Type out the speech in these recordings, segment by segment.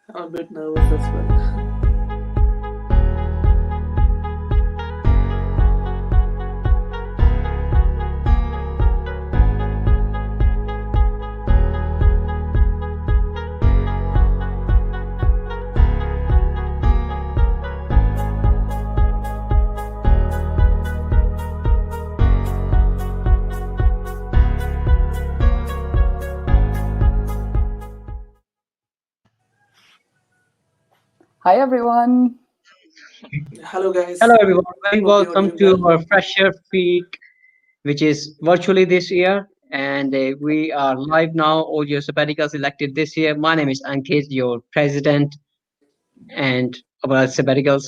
I'm a bit nervous as well. Hi, everyone. Hello, Hello, guys. everyone. Very Hope you're welcome doing to well. our Fresher Week, which is virtually this year. And we are live now. All your sabbaticals elected this year. My name is Ankit, your president. And about sabbaticals,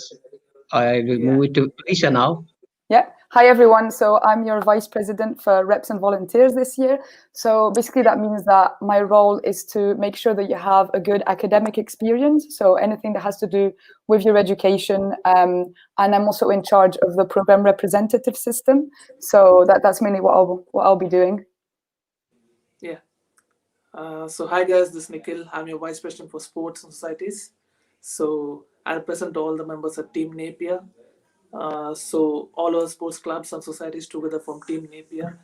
I will Yeah. move it to Alicia now. Yeah. Hi, everyone. So I'm your vice president for reps and volunteers this year. So basically, that means that my role is to make sure that you have a good academic experience. So anything that has to do with your education. And I'm also in charge of the program representative system. So that's mainly what I'll be doing. Yeah. So, hi, guys. This is Nikhil. I'm your vice president for sports and societies. So, I represent all the members of Team Napier. So, all our sports clubs and societies together from Team Napier.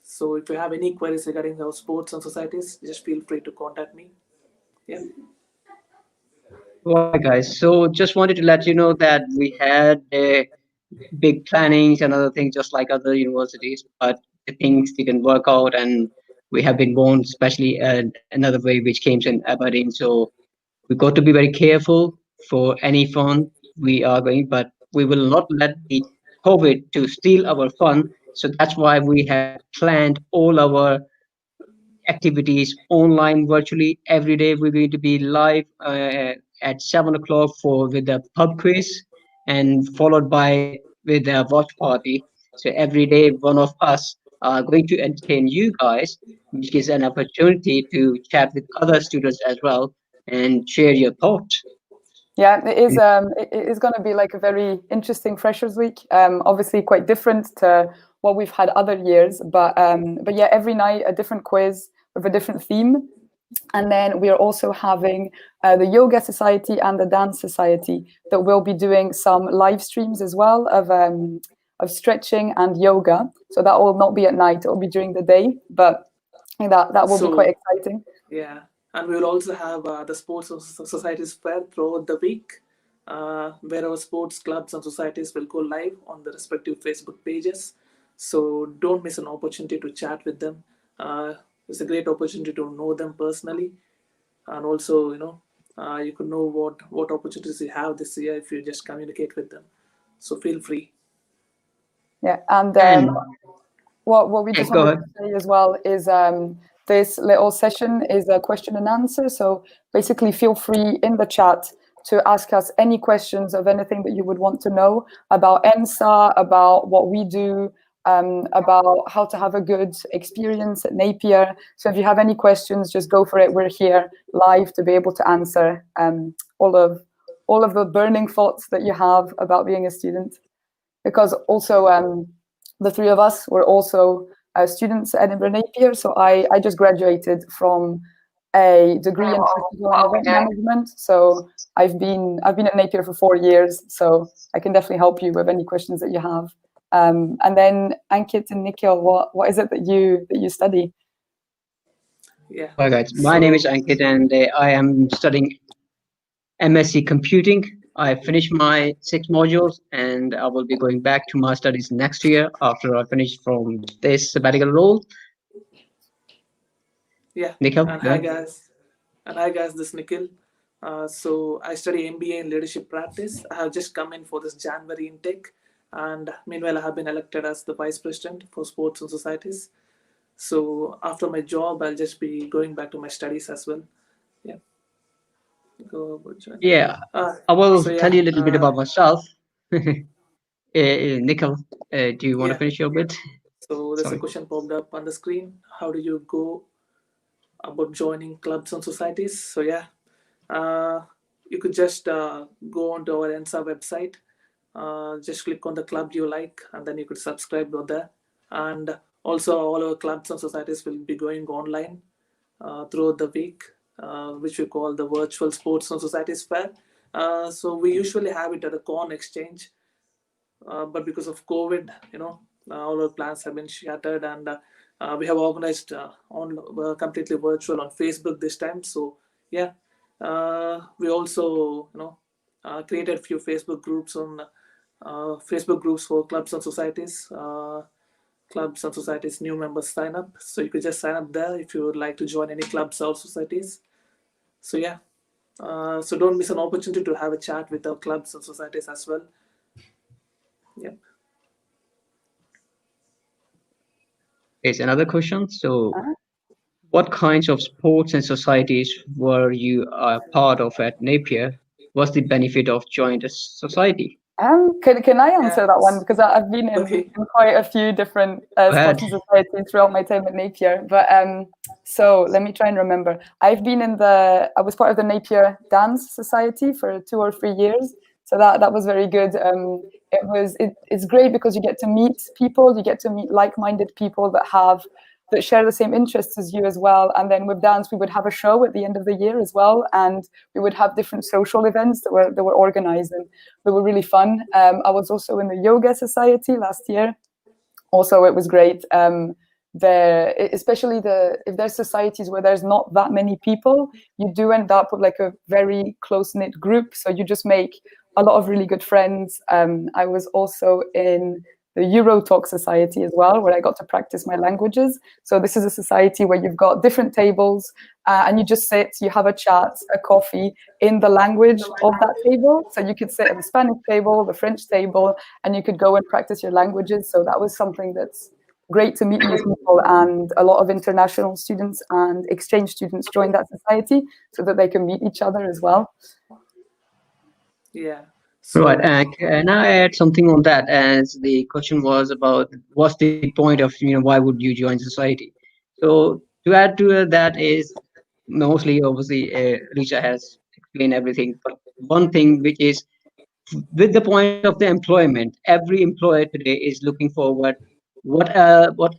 So, if you have any queries regarding our sports and societies, just feel free to contact me. Yeah. All right, guys. So just wanted to let you know that we had big plannings and other things, just like other universities, but the things didn't work out, and we have been warned, especially another way which came in Aberdeen. So we got to be very careful for any fun we are going, but we will not let the COVID to steal our fun. So that's why we have planned all our activities online virtually every day. We're going to be live at 7 o'clock for with the pub quiz, and followed by with a watch party. So every day, one of us are going to entertain you guys, which gives an opportunity to chat with other students as well and share your thoughts. Yeah, it is. It is going to be like a very interesting Freshers Week. Obviously, quite different to what we've had other years. But yeah, every night a different quiz with a different theme. And then we are also having the Yoga Society and the Dance Society that will be doing some live streams as well of stretching and yoga. So that will not be at night; it will be during the day. But I think that will be quite So, exciting. yeah, and we will also have the sports societies fair throughout the week, where our sports clubs and societies will go live on the respective Facebook pages. So don't miss an opportunity to chat with them. It's a great opportunity to know them personally, and also you can know what opportunities you have this year if you just communicate with them. So feel free. Yeah, and And what we yeah, just go wanted ahead. to say as well is this little session is a question and answer. So basically, feel free in the chat to ask us any questions of anything that you would want to know about ENSA, about what we do, about how to have a good experience at Napier. So if you have any questions, just go for it. We're here live to be able to answer all of the burning thoughts that you have about being a student. Because also the three of us were also students at Edinburgh Napier. So I just graduated from a degree in festival and event management. So I've been at Napier for 4 years. So I can definitely help you with any questions that you have. And then Ankit and Nikhil, what is it that you study? Yeah. Hi guys, my name is So Ankit, and I am studying MSc Computing. I finished my 6 modules, and I will be going back to my studies next year after I finish from this sabbatical role. yeah, Nikhil, and go hi ahead. guys, this is Nikhil. So I study MBA in leadership practice. I have just come in for this January intake, and meanwhile I have been elected as the vice president for sports and societies. So after my job, I'll just be going back to my studies as well. Yeah, go about join. Yeah, Uh, I will so tell yeah, you a little bit about myself. Nikhil, do you want to yeah. finish your bit? So there's a Sorry. question popped up on the screen. How do you go about joining clubs and societies? So yeah, uh, you could just go onto our ENSA website, just click on the club you like, and then you could subscribe over there. And also, all our clubs and societies will be going online throughout the week. which we call the Virtual Sports and Societies Fair. So we usually have it at the Corn Exchange, but because of COVID, all our plans have been shattered, and we have organized on completely virtual on Facebook this time. So yeah, we also created a few Facebook groups for clubs and societies. Clubs and societies new members sign up, so you could just sign up there if you would like to join any clubs or societies. So yeah, so don't miss an opportunity to have a chat with our clubs and societies as well. Yep. Here's another question. So, Uh, what kinds of sports and societies were you a part of at Napier? What's the benefit of joining the society? can I answer that one? Yes. Because I've been Okay. in quite a few different Go sports ahead. and societies throughout my time at Napier. But so let me try and remember. I was part of the Napier Dance Society for 2 or 3 years. So that was very good. It's great because you get to meet people, you get to meet like-minded people that share the same interests as you as well. And then with dance, we would have a show at the end of the year as well, and we would have different social events that were organized, and they were really fun. I was also in the yoga society last year. Also, it was great. Especially if there's societies where there's not that many people, you do end up with like a very close knit group. So you just make a lot of really good friends. I was also in the Eurotalk Society as well, where I got to practice my languages. So this is a society where you've got different tables, and you just sit, you have a chat, a coffee in the language of that table. So you could sit at the Spanish table, the French table, and you could go and practice your languages. So that was something that's great to meet new people, and a lot of international students and exchange students join that society so that they can meet each other as well. Yeah. Right, So and can I add something on that? As the question was about what's the point of, why would you join society? So to add to that is mostly obviously Risha has explained everything, but one thing which is with the point of the employment, every employer today is looking forward what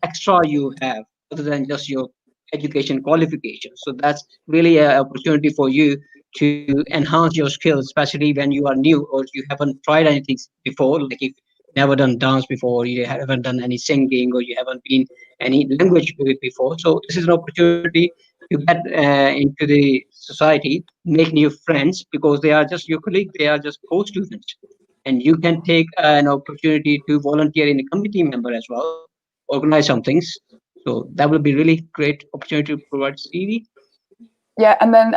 extra you have other than just your education qualification. So that's really an opportunity for you to enhance your skills, especially when you are new or you haven't tried anything before, like if never done dance before, you haven't done any singing, or you haven't been any language before. So this is an opportunity to get into the society, make new friends, because they are just your colleague, they are just co-students, and you can take an opportunity to volunteer in a committee member as well, organize some things. So that will be really great opportunity to provide CV. Yeah, and then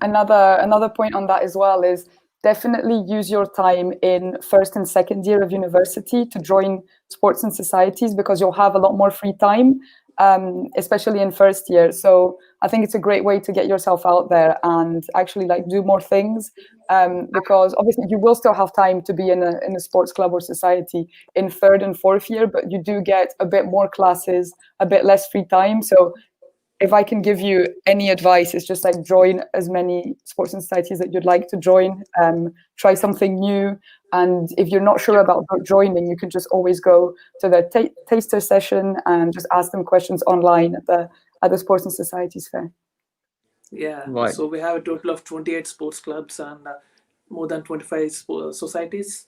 another point on that as well is definitely use your time in first and second year of university to join sports and societies, because you'll have a lot more free time, especially in first year. So I think it's a great way to get yourself out there and actually like do more things, because obviously you will still have time to be in a sports club or society in third and fourth year, but you do get a bit more classes, a bit less free time. So if I can give you any advice, it's just like join as many sports and societies that you'd like to join. Try something new, and if you're not sure about joining, you can just always go to the taster session and just ask them questions online at the sports and societies fair. yeah, Right, so we have a total of 28 sports clubs and more than 25 societies.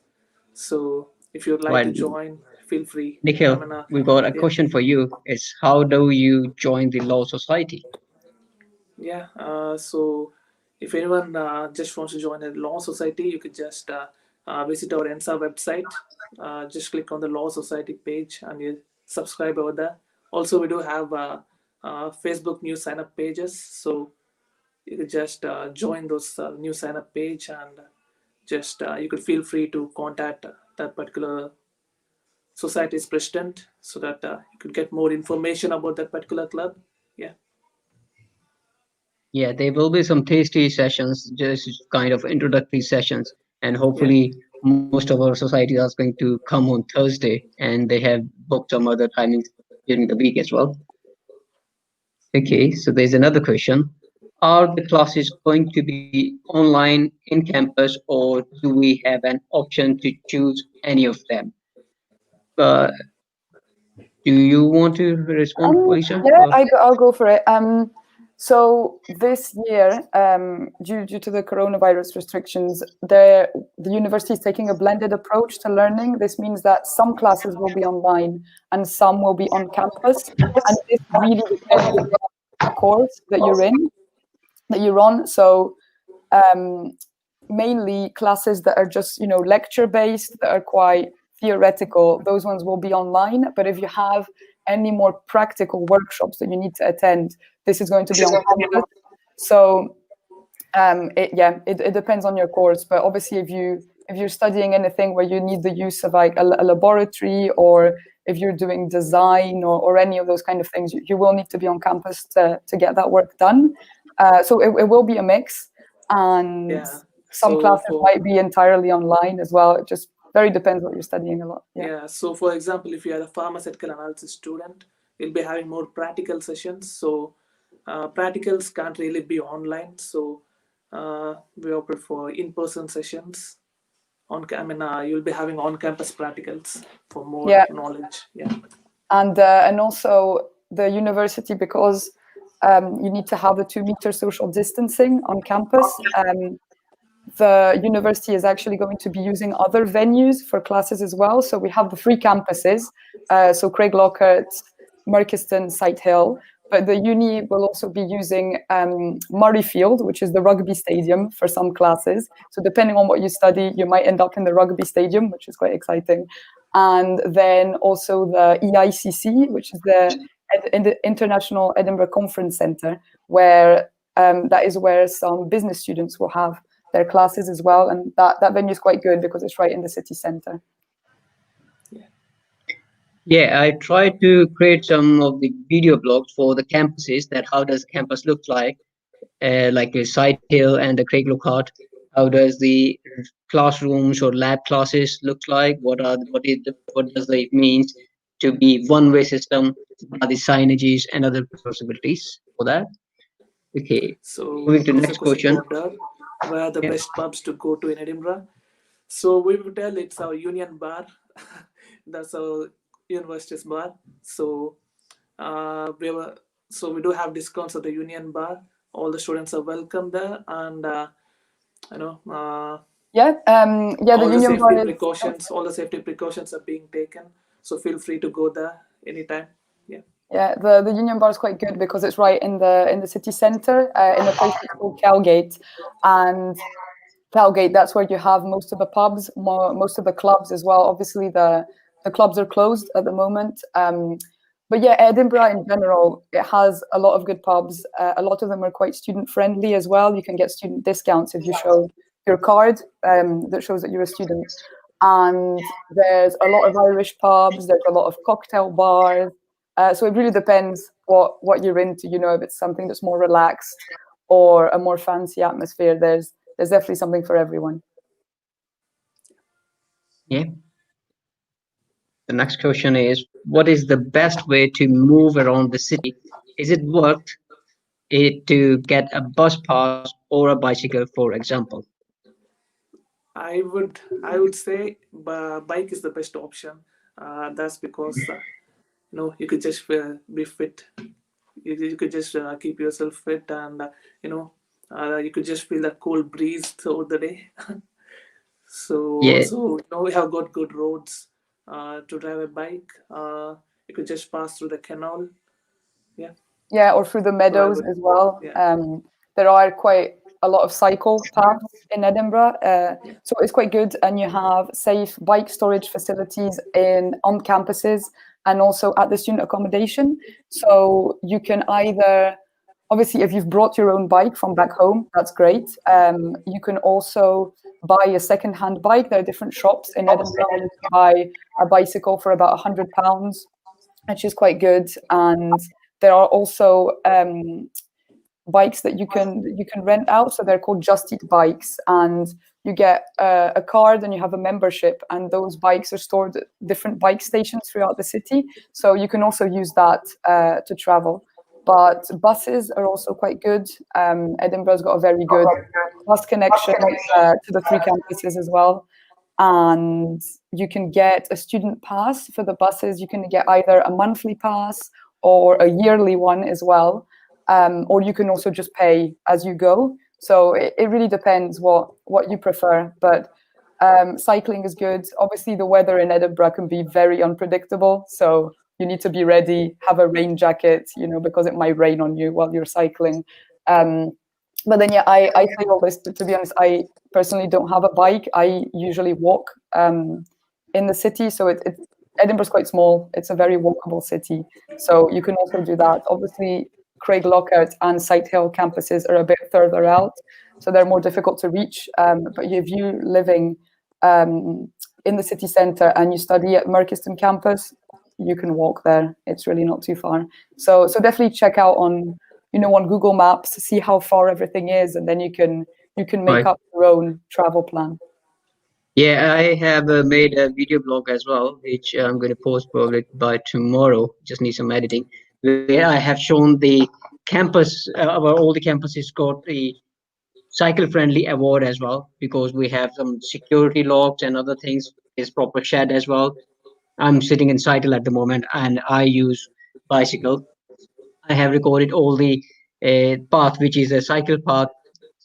So if you'd like right. to join, feel free. I Nikhil, mean, we got a yeah, question for you. Is how do you join the law society? yeah. So if anyone just wants to join a law society, you could just visit our ENSA website. Just click on the law society page and you subscribe over there. Also, we do have Facebook new sign up pages. So you could just join those new sign up page, and just you could feel free to contact that particular society's president so that you could get more information about that particular club. Yeah. Yeah, there will be some tasty sessions, just kind of introductory sessions, and Yeah. hopefully most of our societies are going to come on Thursday, and they have booked some other timings during the week as well. Okay, so there's another question. Are the classes going to be online in campus, or do we have an option to choose any of them? Uh, do you want to respond, Alicia? Yeah, I'll go for it. So this year, due to the coronavirus restrictions, the university is taking a blended approach to learning. This means that some classes will be online and some will be on campus, and this really depends on the course that you're on. So mainly classes that are just lecture based, that are quite theoretical, those ones will be online. But if you have any more practical workshops that you need to attend, this is going to be on campus. So it depends on your course, but obviously if you're studying anything where you need the use of like a laboratory, or if you're doing design or any of those kind of things, you will need to be on campus to get that work done. So it will be a mix, and Yeah. some So classes for might be entirely online as well. It just very depends what you're studying a lot. yeah, so for example, if you are a pharmaceutical analysis student, you'll be having more practical sessions. So practicals can't really be online. So we opt for in-person sessions. You'll be having on-campus practicals for more Yeah. knowledge. Yeah. And also the university, because you need to have a 2-meter social distancing on campus. The university is actually going to be using other venues for classes as well. So we have the 3 campuses, so Craig Lockhart, Merkiston, Sight Hill, but the uni will also be using Murrayfield, which is the rugby stadium, for some classes. So depending on what you study, you might end up in the rugby stadium, which is quite exciting. And then also the EICC, which is the International Edinburgh Conference Centre, where that is where some business students will have their classes as well, and that venue is quite good because it's right in the city centre. Yeah, I tried to create some of the video blogs for the campuses, that how does campus look like the Side Hill and the Craig Lockhart. How does the classrooms or lab classes look like? What does it means to be one-way system? What are the signages and other possibilities for that? Okay, So moving to there's a next question question. for Dar. Where are the Yeah. best pubs to go to in Edinburgh? So we will tell it's our Union Bar. That's our university's bar. So we do have discounts at the Union Bar. All the students are welcome there, and you know The Union Bar is all the safety precautions are being taken. So feel free to go there anytime. Yeah. Yeah, the Union Bar is quite good because it's right in the city centre, in a place called Cowgate, and Cowgate, that's where you have most of the pubs, most of the clubs as well. Obviously, the clubs are closed at the moment, but yeah, Edinburgh in general, it has a lot of good pubs. A lot of them are quite student friendly as well. You can get student discounts if you show your card that shows that you're a student. And there's a lot of Irish pubs. There's a lot of cocktail bars. So it really depends what you're into. If it's something that's more relaxed or a more fancy atmosphere, there's definitely something for everyone. Yeah. The next question is, what is the best way to move around the city? Is it worth it to get a bus pass or a bicycle, for example? I would say bike is the best option. That's because you could just be fit. You could just keep yourself fit, and you could just feel the cold breeze throughout the day. So Yeah, also, we have got good roads to drive a bike. You could just pass through the canal. Yeah. Yeah, or through the So I meadows would. as well. Yeah. There are quite a lot of cycle paths in Edinburgh, Yeah. so it's quite good. And you have safe bike storage facilities on campuses and also at the student accommodation. So you can either, obviously, if you've brought your own bike from back home, that's great. You can also buy a second-hand bike. There are different shops in Edinburgh where you can buy a bicycle for about £100, which is quite good. And there are also bikes that you can rent out. So they're called Just Eat bikes, and you get a card and you have a membership, and those bikes are stored at different bike stations throughout the city. So you can also use that to travel. But buses are also quite good. Edinburgh's got a very good bus connection to the 3 campuses as well. And you can get a student pass for the buses. You can get either a monthly pass or a yearly one as well. or you can also just pay as you go. So it really depends what you prefer. But cycling is good. Obviously, the weather in Edinburgh can be very unpredictable. So you need to be ready, have a rain jacket, because it might rain on you while you're cycling. But then, yeah, I say all this, but to be honest, I personally don't have a bike. I usually walk in the city. So Edinburgh's quite small. It's a very walkable city. So you can also do that. Obviously, Craig Lockhart and Sighthill campuses are a bit further out, so they're more difficult to reach. But if you're living in the city centre and you study at Merkiston campus, you can walk there. It's really not too far. So definitely check out on Google Maps to see how far everything is, and then you can make Right. up your own travel plan. Yeah, I have made a video blog as well, which I'm going to post probably by tomorrow. Just need some editing. Where I have shown the campus, where all the campuses got the cycle-friendly award as well, because we have some security locks and other things. There's proper shed as well. I'm sitting in cycle at the moment, and I use bicycle. I have recorded all the path, which is a cycle path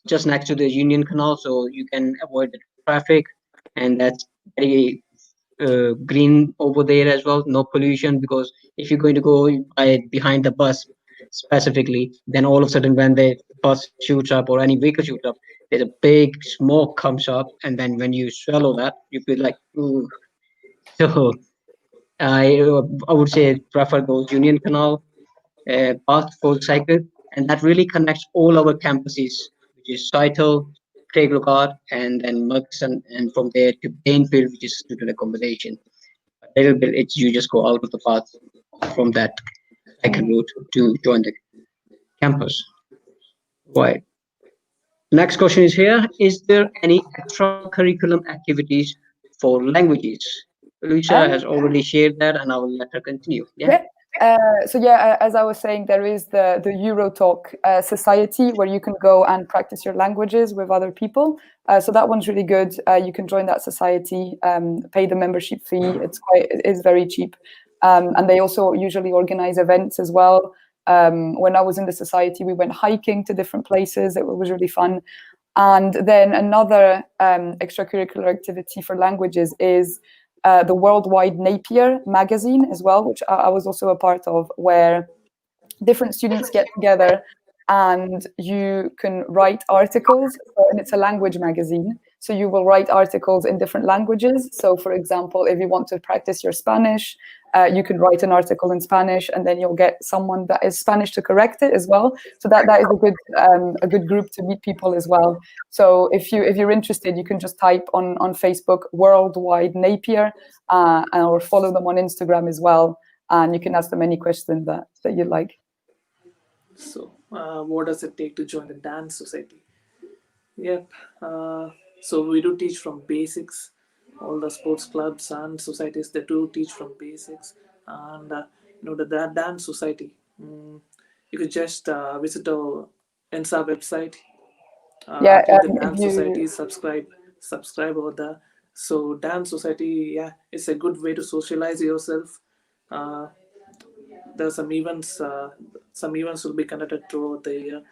just next to the Union Canal, so you can avoid the traffic, and that's very green over there as well. No pollution, because if you're going to go behind the bus specifically, then all of a sudden when the bus shoots up or any vehicle shoots up, there's a big smoke comes up, and then when you swallow that, you feel like ooh. So I would say prefer those Union Canal path for cycle, and that really connects all our campuses, which is Cytle, Craig Lockhart, and then Murchison, and from there to Danefield, which is student accommodation. A little bit, it's you just go out of the path from that cycle route to join the campus. Right. Next question is here: is there any extracurriculum activities for languages? Luisa has already shared that, and I will let her continue. Yeah. Yeah. As I was saying, there is the Eurotalk Society where you can go and practice your languages with other people. So that one's really good. You can join that society, pay the membership fee. It is very cheap, and they also usually organize events as well. When I was in the society, we went hiking to different places. It was really fun. And then another extracurricular activity for languages is the Worldwide Napier magazine as well, which I was also a part of, where different students get together and you can write articles. And it's a language magazine. So you will write articles in different languages. So for example, if you want to practice your Spanish, you can write an article in Spanish, and then you'll get someone that is Spanish to correct it as well. So that is a good group to meet people as well. So if you're interested, you can just type on Facebook Worldwide Napier, or follow them on Instagram as well, and you can ask them any question that you like. So, what does it take to join the dance society? Yep. So we do teach from basics. All the sports clubs and societies, they do teach from basics, and the dance society. You could just visit our ENSA website. Yeah, Click the if dance you society, subscribe over there. So dance society, yeah, it's a good way to socialize yourself. Uh, there are some events will be conducted throughout the year.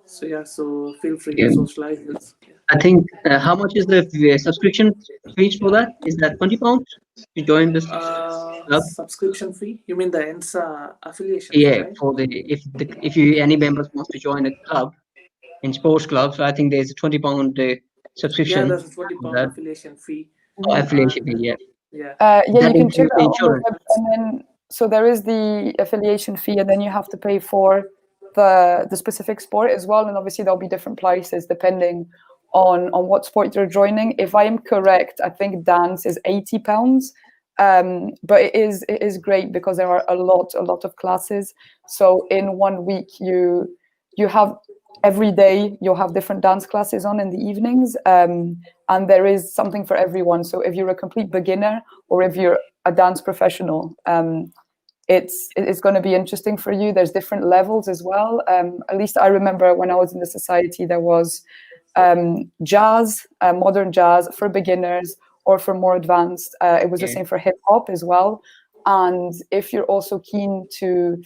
So yeah, so feel free to Yeah. socialize this. Yeah. I think how much is the subscription fees for that? Is that £20 to join this club? Subscription fee? You mean the ENSA affiliation fee, Yeah, right? for the if you any members wants to join a club in sports clubs, I think there's a £20 Yeah, subscription there's a 20 for pound that affiliation fee, affiliation and fee. Yeah, yeah, yeah, that you can check includes that the on the insurance. web, and then so there is the affiliation fee, and then you have to pay for the specific sport as well, and obviously there'll be different prices depending on what sport you're joining. If I am correct, I think dance is £80, but it is great because there are a lot of classes. So in 1 week, you have every day you'll have different dance classes on in the evenings, and there is something for everyone. So if you're a complete beginner or if you're a dance professional, it's going to be interesting for you. There's different levels as well. At least I remember when I was in the society, there was jazz, modern jazz for beginners or for more advanced. It was the Yeah, same for hip hop as well. And if you're also keen to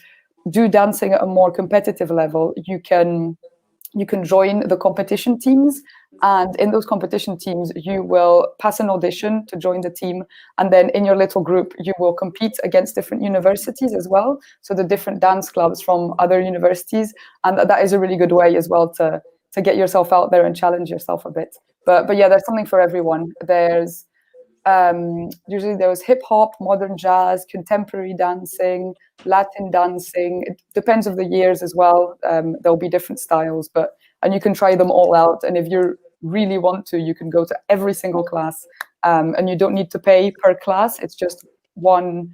do dancing at a more competitive level, you can join the competition teams, and in those competition teams you will pass an audition to join the team, and then in your little group you will compete against different universities as well, so the different dance clubs from other universities, and that is a really good way as well to get yourself out there and challenge yourself a bit. But yeah, there's something for everyone. There's usually there was hip hop, modern jazz, contemporary dancing, Latin dancing. It depends of the years as well. There'll be different styles, and you can try them all out. And if you really want to, you can go to every single class, and you don't need to pay per class. It's just one.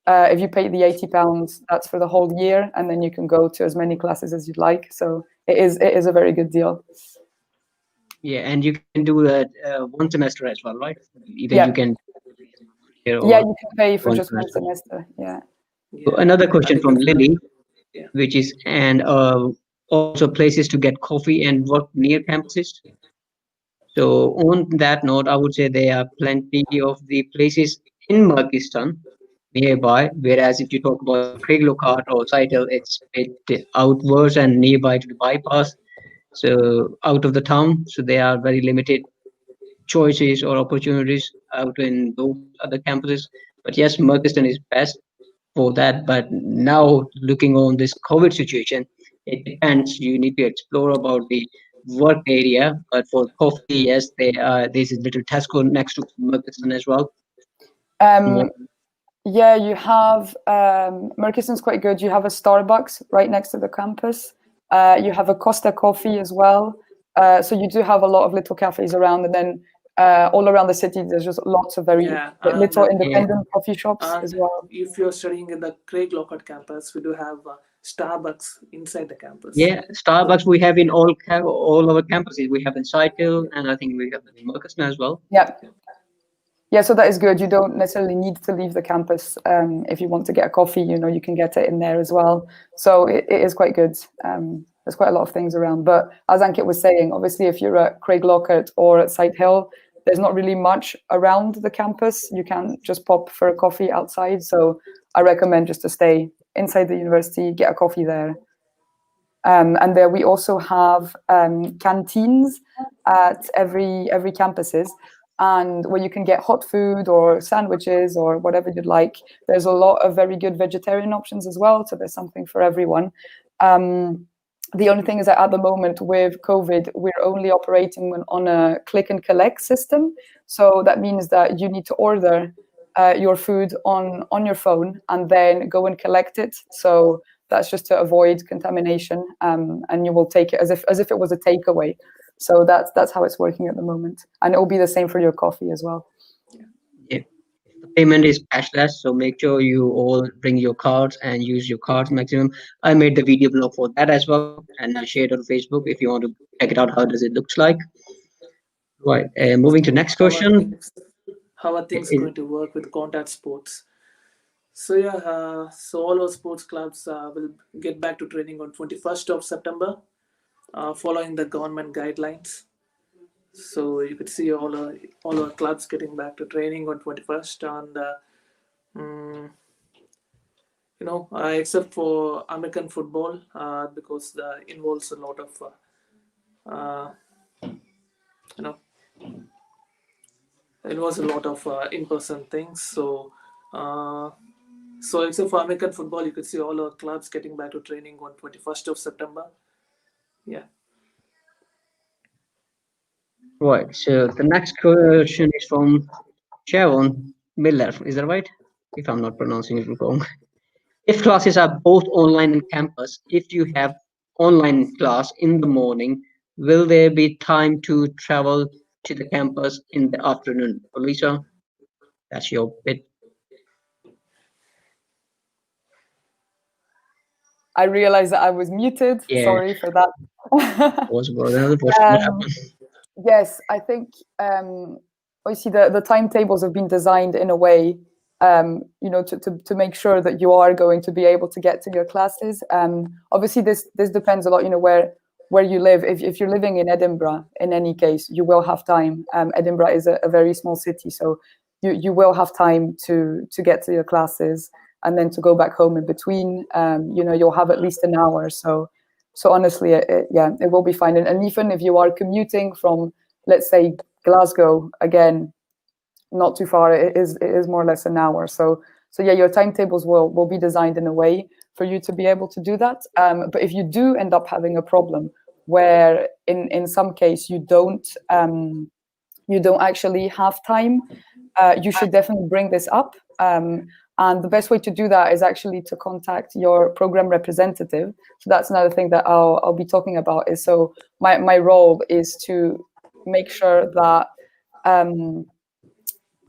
If you pay the £80, that's for the whole year, and then you can go to as many classes as you'd like. So it is a very good deal. Yeah, and you can do that 1 semester as well, right? Either Yeah. you can here Yeah, or you can pay for one just one semester. semester. Yeah. So another I question think from that's Lily, yeah. which is, and also places to get coffee and work near campuses. So on that note, I would say there are plenty of the places in Pakistan nearby. Whereas if you talk about Craig Lockhart or Saitel, it's a bit outwards and nearby to the bypass. So out of the town, so there are very limited choices or opportunities out in those other campuses. But yes, Merkistan is best for that. But now looking on this COVID situation, it depends. You need to explore about the work area. But for coffee, yes, there's a little Tesco next to Merkistan as well. Um, yeah, you have Murchiston's quite good. You have a Starbucks right next to the campus. You have a Costa Coffee as well. So you do have a lot of little cafes around, and then all around the city, there's just lots of very Yeah, and little Yeah, independent coffee shops as and well. if you're studying in the Craig Lockhart campus, we do have Starbucks inside the campus. yeah. Starbucks we have in all our campuses. We have in Saitel, and I think we have in Merkistan as well. Yeah. Yeah, so that is good. You don't necessarily need to leave the campus. If you want to get a coffee, you can get it in there as well. So it is quite good. There's quite a lot of things around. But as Ankit was saying, obviously, if you're at Craig Lockhart or at Sight Hill, there's not really much around the campus. You can't just pop for a coffee outside. So I recommend just to stay inside the university, get a coffee there. And there we also have canteens at every campuses, and where you can get hot food or sandwiches or whatever you'd like. There's a lot of very good vegetarian options as well, so there's something for everyone. The only thing is that at the moment with COVID, we're only operating on a click and collect system. So that means that you need to order your food on your phone and then go and collect it. So that's just to avoid contamination, and you will take it as if it was a takeaway. So that's how it's working at the moment, and it will be the same for your coffee as well. Yeah. The payment is cashless, so make sure you all bring your cards and use your cards maximum. I made the video blog for that as well, and I'll share it on Facebook if you want to check it out. How does it looks like? Right. Moving to next How are question. things? How are things Is, going to work with contact sports? So yeah, so all our sports clubs will get back to training on 21st of September, following the government guidelines. So you could see all our clubs getting back to training on 21st, and mm, except for American football, because that involves a lot of uh, you know in-person things. So except for American football, you could see all our clubs getting back to training on 21st of September. Yeah. right. So the next question is from Sharon Miller. Is that right? If I'm not pronouncing it wrong. If classes are both online and campus, if you have online class in the morning, will there be time to travel to the campus in the afternoon? Lisa, that's your bit. I realized that I was muted. Yeah, Sorry for that. was another question. What um, happened? yes, I think obviously the timetables have been designed in a way, to make sure that you are going to be able to get to your classes. Obviously, this depends a lot, where you live. If you're living in Edinburgh, in any case, you will have time. Edinburgh is a very small city, so you will have time to get to your classes. and then to go back home in between, you'll have at least an hour. So honestly, it will be fine. And even if you are commuting from, let's say, Glasgow, again, not too far, it is more or less an hour. So yeah, your timetables will be designed in a way for you to be able to do that. But if you do end up having a problem where in some case you don't actually have time, you should definitely bring this up. And the best way to do that is actually to contact your program representative. So that's another thing that I'll be talking about. Is so my role is to make sure that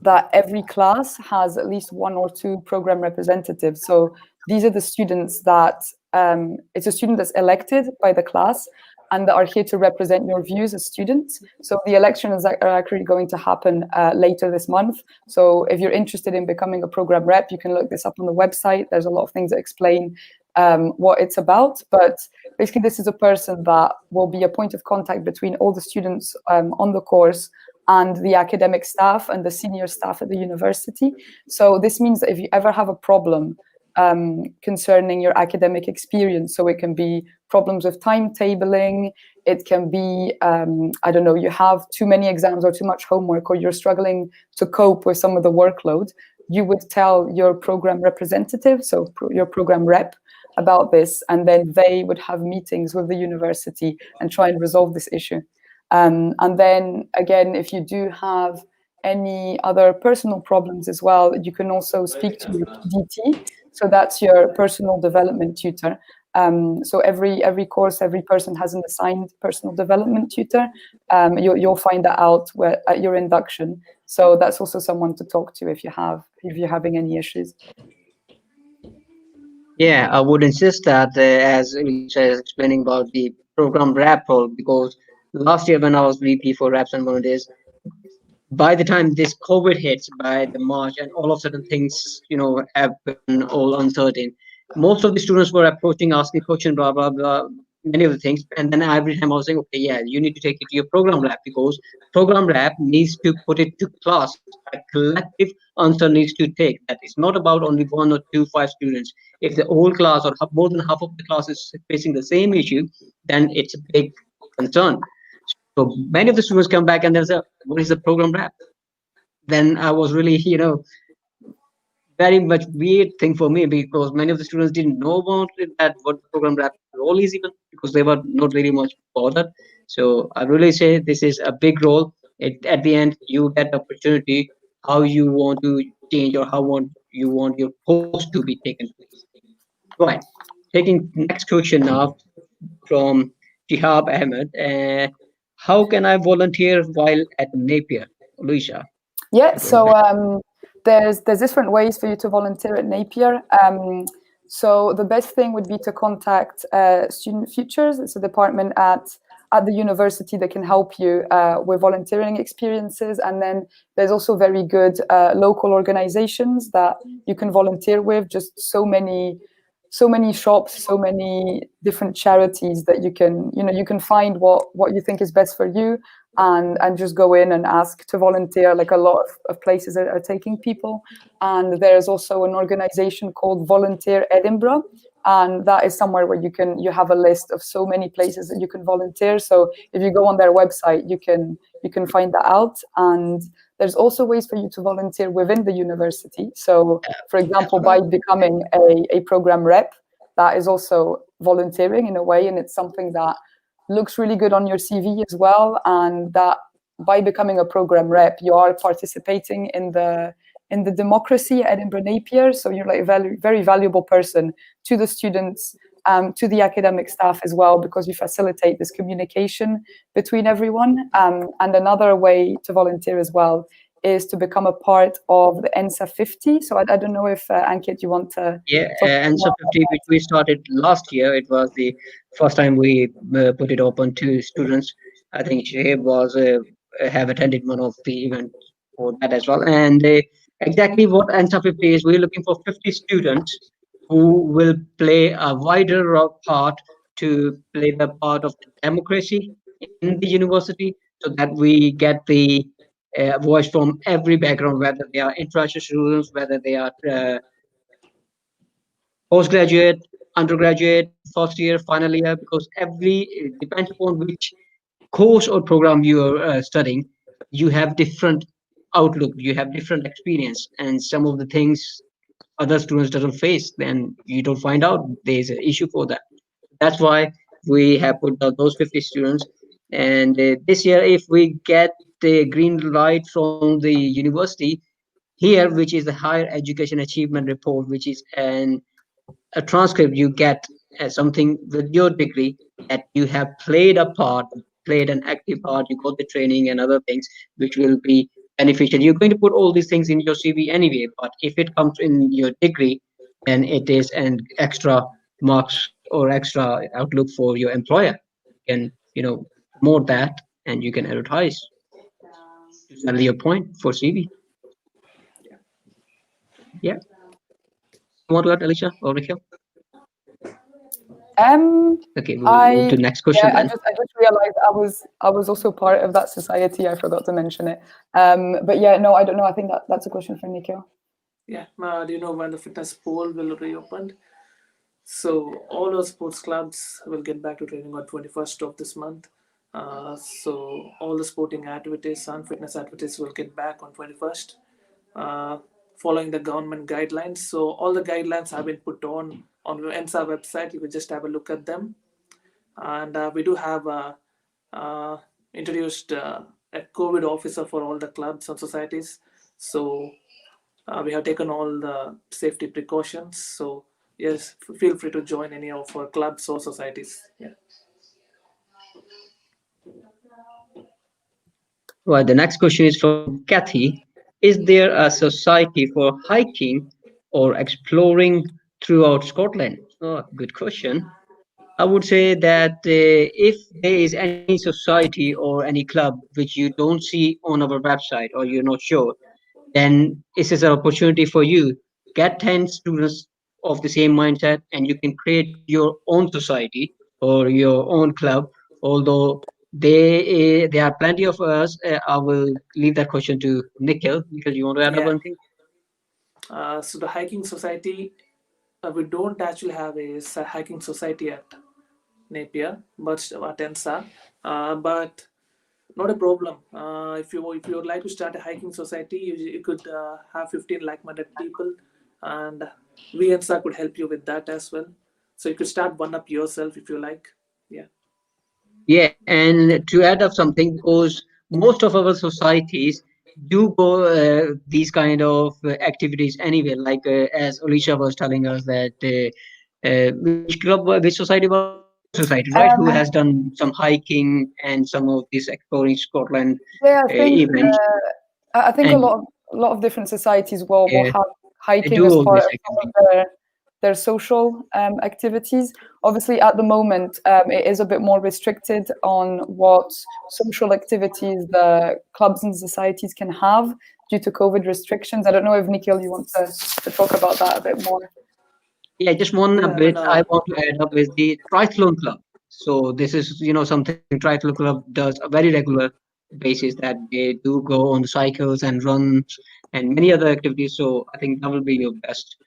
that every class has at least one or two program representatives. So these are the students that it's a student that's elected by the class and that are here to represent your views as students. So the elections are actually going to happen later this month. So if you're interested in becoming a program rep, you can look this up on the website. There's a lot of things that explain what it's about. But basically, this is a person that will be a point of contact between all the students on the course and the academic staff and the senior staff at the university. So this means that if you ever have a problem concerning your academic experience, so it can be problems with timetabling, it can be, I don't know, you have too many exams or too much homework, or you're struggling to cope with some of the workload, you would tell your program representative, so your program rep, about this, and then they would have meetings with the university and try and resolve this issue. And then again, if you do have any other personal problems as well, you can also speak to your PDT. So that's your personal development tutor. So every course, every person has an assigned personal development tutor. You'll find that out at your induction. So that's also someone to talk to if you're having any issues. Yeah, I would insist that as Lisa is explaining about the program rap role, because last year when I was VP for Raps and Volunteers, by the time this COVID hits by the March, and all of a sudden things, have been all uncertain. Most of the students were approaching, asking questions, blah blah blah, many of the things. And then every time I was saying, okay, yeah, you need to take it to your program lab, because program lab needs to put it to class. A collective answer needs to take that. It's not about only one or two, five students. If the whole class or more than half of the class is facing the same issue, then it's a big concern. So many of the students come back and they say, what is the program rap? Then I was really, very much weird thing for me, because many of the students didn't know about it, that what the program rap role is, even because they were not really much bothered. So I really say this is a big role. At the end, you get the opportunity how you want to change, or you want your post to be taken place. Right. Taking next question now from Jihab Ahmed. How can I volunteer while at Napier, Lucia? Yeah, Going so back. there's different ways for you to volunteer at Napier. So the best thing would be to contact Student Futures. It's a department at the university that can help you with volunteering experiences. And then there's also very good local organizations that you can volunteer with. Just so many shops, so many different charities that you can find what you think is best for you, and just go in and ask to volunteer. Like a lot of places are taking people. And there's also an organization called Volunteer Edinburgh, and that is somewhere where you have a list of so many places that you can volunteer. So if you go on their website, you can find that out. And there's also ways for you to volunteer within the university. So for example, by becoming a program rep, that is also volunteering in a way, and it's something that looks really good on your CV as well. And that by becoming a program rep, you are participating in the democracy at Edinburgh Napier. So you're like a very valuable person to the students, to the academic staff as well, because you facilitate this communication between everyone. And another way to volunteer as well is to become a part of the ENSA 50. So I don't know if, Ankit, you want to Yeah, talk ANSWER more 50, which we started last year. It was the first time we put it open to students. I think Shahib was have attended one of the events for that as well. And exactly what ANSWER 50 is, we're looking for 50 students who will play a wider part to play the part of the democracy in the university, so that we get the voice from every background, whether they are international students, whether they are postgraduate, undergraduate, first year, final year, because every it depends upon which course or program you are studying. You have different outlook, you have different experience, and some of the things other students doesn't face, then you don't find out there's an issue for that. That's why we have put out those 50 students. And this year, if we get the green light from the university here, which is the higher education achievement report, which is a transcript you get as something with your degree, that you have played a part, played an active part, you got the training and other things which will be beneficial. You're going to put all these things in your CV anyway, but if it comes in your degree, then it is an extra marks or extra outlook for your employer. You can, promote that, and you can advertise to sell your point for CV. Yeah. You want to add, Alicia or Nikhil? Um, Okay, we'll move I to next question yeah, then. I just realized I was also part of that society. I forgot to mention it. But yeah, no, I don't know. I think that's a question for Nikhil. Yeah. Do you know when the fitness pool will reopen? So all our sports clubs will get back to training on 21st of this month. So all the sporting activities and fitness activities will get back on 21st, uh, following the government guidelines. So all the guidelines have been put on the ENSA website. You can just have a look at them. And we do have introduced a COVID officer for all the clubs and societies. So we have taken all the safety precautions. So yes, feel free to join any of our clubs or societies. Yeah. Well, the next question is from Kathy. Is there a society for hiking or exploring throughout Scotland? Oh, good question. I would say that if there is any society or any club which you don't see on our website or you're not sure, then this is an opportunity for you. Get 10 students of the same mindset, and you can create your own society or your own club. Although there are plenty of us, I will leave that question to Nikhil. Nikhil, you want to add up Yeah. anything? So the hiking society, we don't actually have a hiking society at Napier, but at ENSA. But not a problem. If you would like to start a hiking society, you could have 15 like-minded people, and we ENSA could help you with that as well. So you could start one up yourself if you like. Yeah. Yeah, and to add up something, because most of our societies do go these kind of activities anyway. Like as Alicia was telling us that which club, which society was it? Napier Society, right? Who Um, has done some hiking and some of these exploring Scotland yeah, I think events, I think and a lot of different societies will uh, have they hiking do as all part these of some activities. of their social activities. Obviously, at the moment, it is a bit more restricted on what social activities the clubs and societies can have due to COVID restrictions. I don't know if Nikhil, you want to talk about that a bit more. Yeah, just one Yeah. bit I want to add up is the triathlon club. So this is, something triathlon club does a very regular basis, that they do go on the cycles and runs and many other activities. So I think that will be your best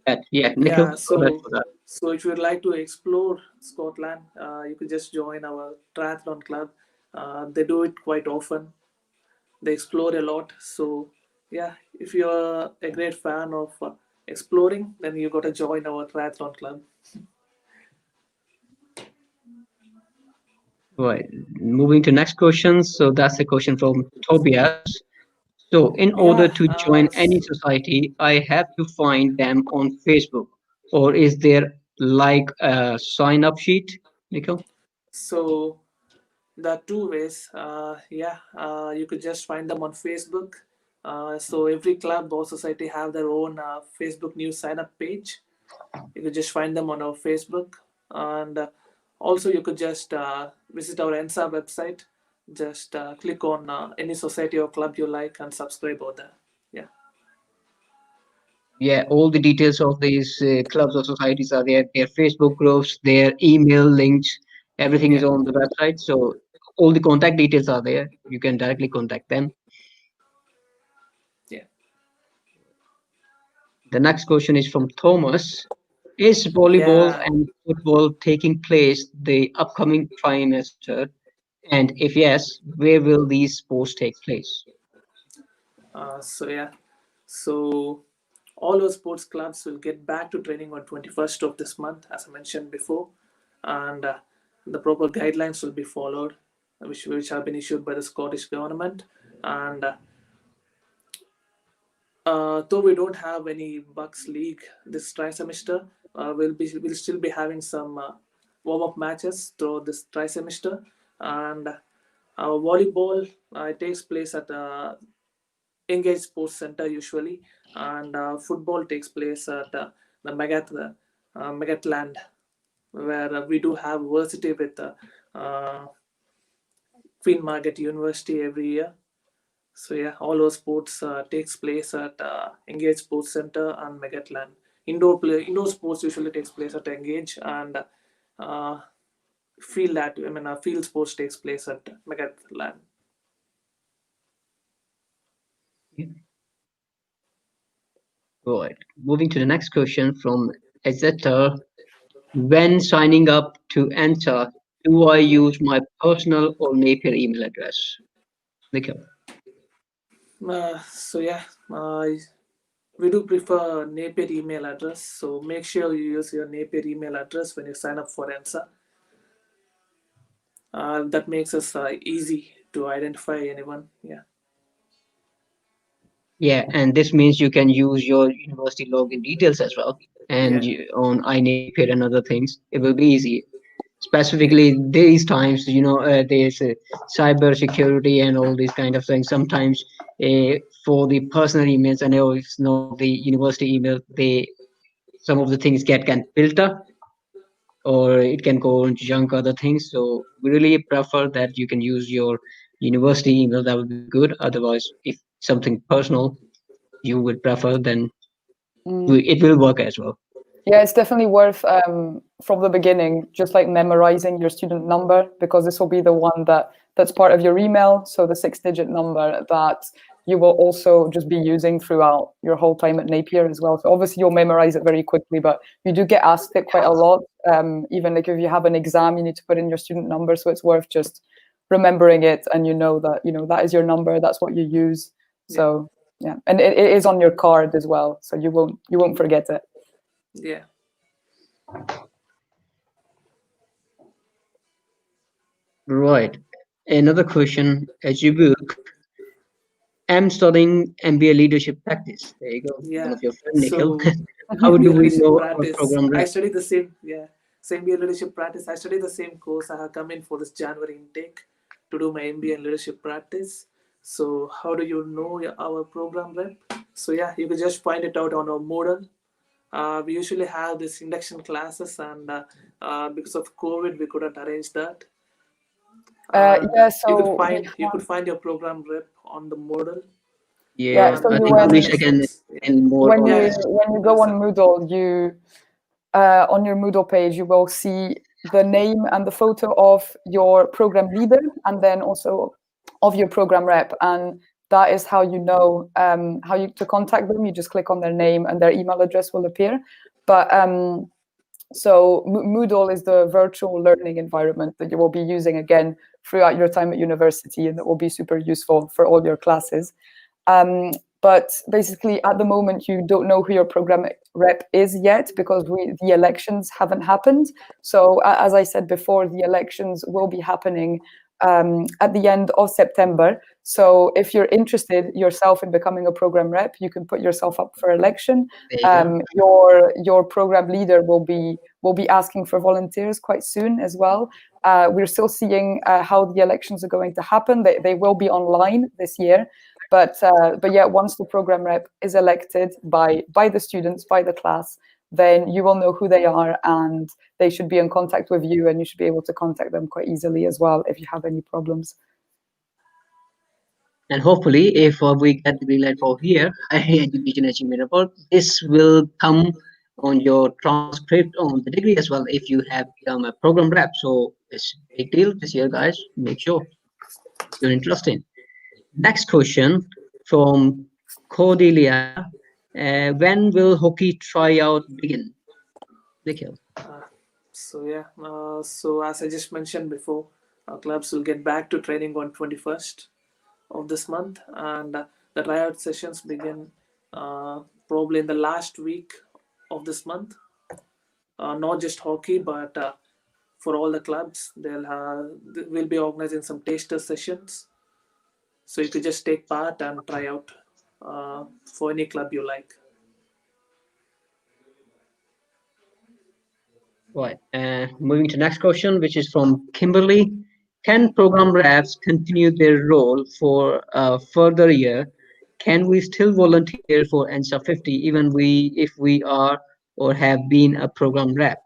bet. Yeah, Nikhil, Yeah. go ahead for that. So if you'd like to explore Scotland, you could just join our triathlon club. They do it quite often. They explore a lot. So yeah, if you're a great fan of exploring, then you got to join our triathlon club. Right. Moving to next question. So that's a question from Tobias. So in order Yeah. to join any society, I have to find them on Facebook, or is there like a sign up sheet, Nikhil? So there are two ways. Yeah, you could just find them on Facebook. So every club or society have their own Facebook news sign up page. You could just find them on our Facebook, and also you could just visit our ENSA website. Just click on any society or club you like and subscribe over there. Yeah. Yeah, all the details of these clubs or societies are there. Their Facebook groups, their email links, everything is Yeah. on the website. So all the contact details are there. You can directly contact them. Yeah. The next question is from Thomas. Is volleyball Yeah. and football taking place the upcoming trimester? And if yes, where will these sports take place? So yeah, so all our sports clubs will get back to training on 21st of this month, as I mentioned before, and the proper guidelines will be followed, which have been issued by the Scottish government. And though we don't have any Bucks League this tri semester, we'll still be having some warm up matches throughout this tri semester, and volleyball it takes place at Engage Sports Center usually, and football takes place at the Megatland, where we do have varsity with Queen Margaret University every year. So yeah, all our sports takes place at Engage Sports Center and Megatland. Indoor sports usually takes place at Engage, and uh, field sports takes place at Megatland. Yeah. Right. Moving to the next question from Exeter. When signing up to enter, do I use my personal or Napier email address? Nikhil. So yeah, we do prefer Napier email address. So make sure you use your Napier email address when you sign up for ENSA. That makes us easy to identify anyone. Yeah, Yeah, and this means you can use your university login details as well. And yeah, on iNapier and other things, it will be easy. yeah, Specifically these times, there's cyber security and all these kind of things. Sometimes for the personal emails, I know it's not the university email, they some of the things can filter, or it can go into junk other things. So we really prefer that you can use your university email. That would be good. Otherwise, if something personal you would prefer, then Mm. it will work as well. Yeah, it's definitely worth from the beginning, just like memorizing your student number, because this will be the one that's part of your email. So the 6-digit number that you will also just be using throughout your whole time at Napier as well. So obviously you'll memorize it very quickly, but you do get asked it quite a lot. Even like if you have an exam, you need to put in your student number. So it's worth just remembering it, and that is your number. That's what you use. yeah, So yeah, and it is on your card as well, so you won't forget it. yeah. Right. Another question, as you book, I'm studying MBA leadership practice. There you go. One Yeah. of your friend Nikhil. So How do MBA we leadership know our practice. program I rep? studied the same. Yeah, same MBA leadership practice. I studied the same course. I have come in for this January intake to do my MBA in leadership practice. So how do you know our program rep? So yeah, you can just find it out on our Moodle. We usually have this induction classes, and because of COVID, we couldn't arrange that. And Yeah, you could so we find you have, could find your program rep on the Moodle, yeah, Yeah, so I and you think as I Anish can said, yeah, explain more when on you yeah, this. when you go there's on Moodle, you on your Moodle page, you will see the name and the photo of your program leader, and then also of your program rep, and that is how you know how you to contact them. You just click on their name, and their email address will appear. But so Moodle is the virtual learning environment that you will be using again throughout your time at university, and that will be super useful for all your classes. But basically, at the moment, you don't know who your program rep is yet, because the elections haven't happened. So, as I said before, the elections will be happening at the end of September. So, if you're interested yourself in becoming a program rep, you can put yourself up for election. There you go. Your program leader will be asking for volunteers quite soon as well. We're still seeing how the elections are going to happen. They will be online this year. But yeah, once the program rep is elected by the students, by the class, then you will know who they are, and they should be in contact with you, and you should be able to contact them quite easily as well if you have any problems. And hopefully, if we get the green light for here, education achievement report, this will come on your transcript on the degree as well if you have become a program rep. So it's a big deal this year, guys. Make sure you're interested. Next question from Cordelia. When will hockey tryout begin? Nikhil. So yeah, so as I just mentioned before, clubs will get back to training on 21st of this month, and the tryout sessions begin probably in the last week of this month. Not just hockey, but for all the clubs, we'll be organizing some taster sessions. So you could just take part and try out for any club you like. Right. Moving to next question, which is from Kimberly. Can program reps continue their role for a further year? Can we still volunteer for ENSA 50 even if we are or have been a program rep?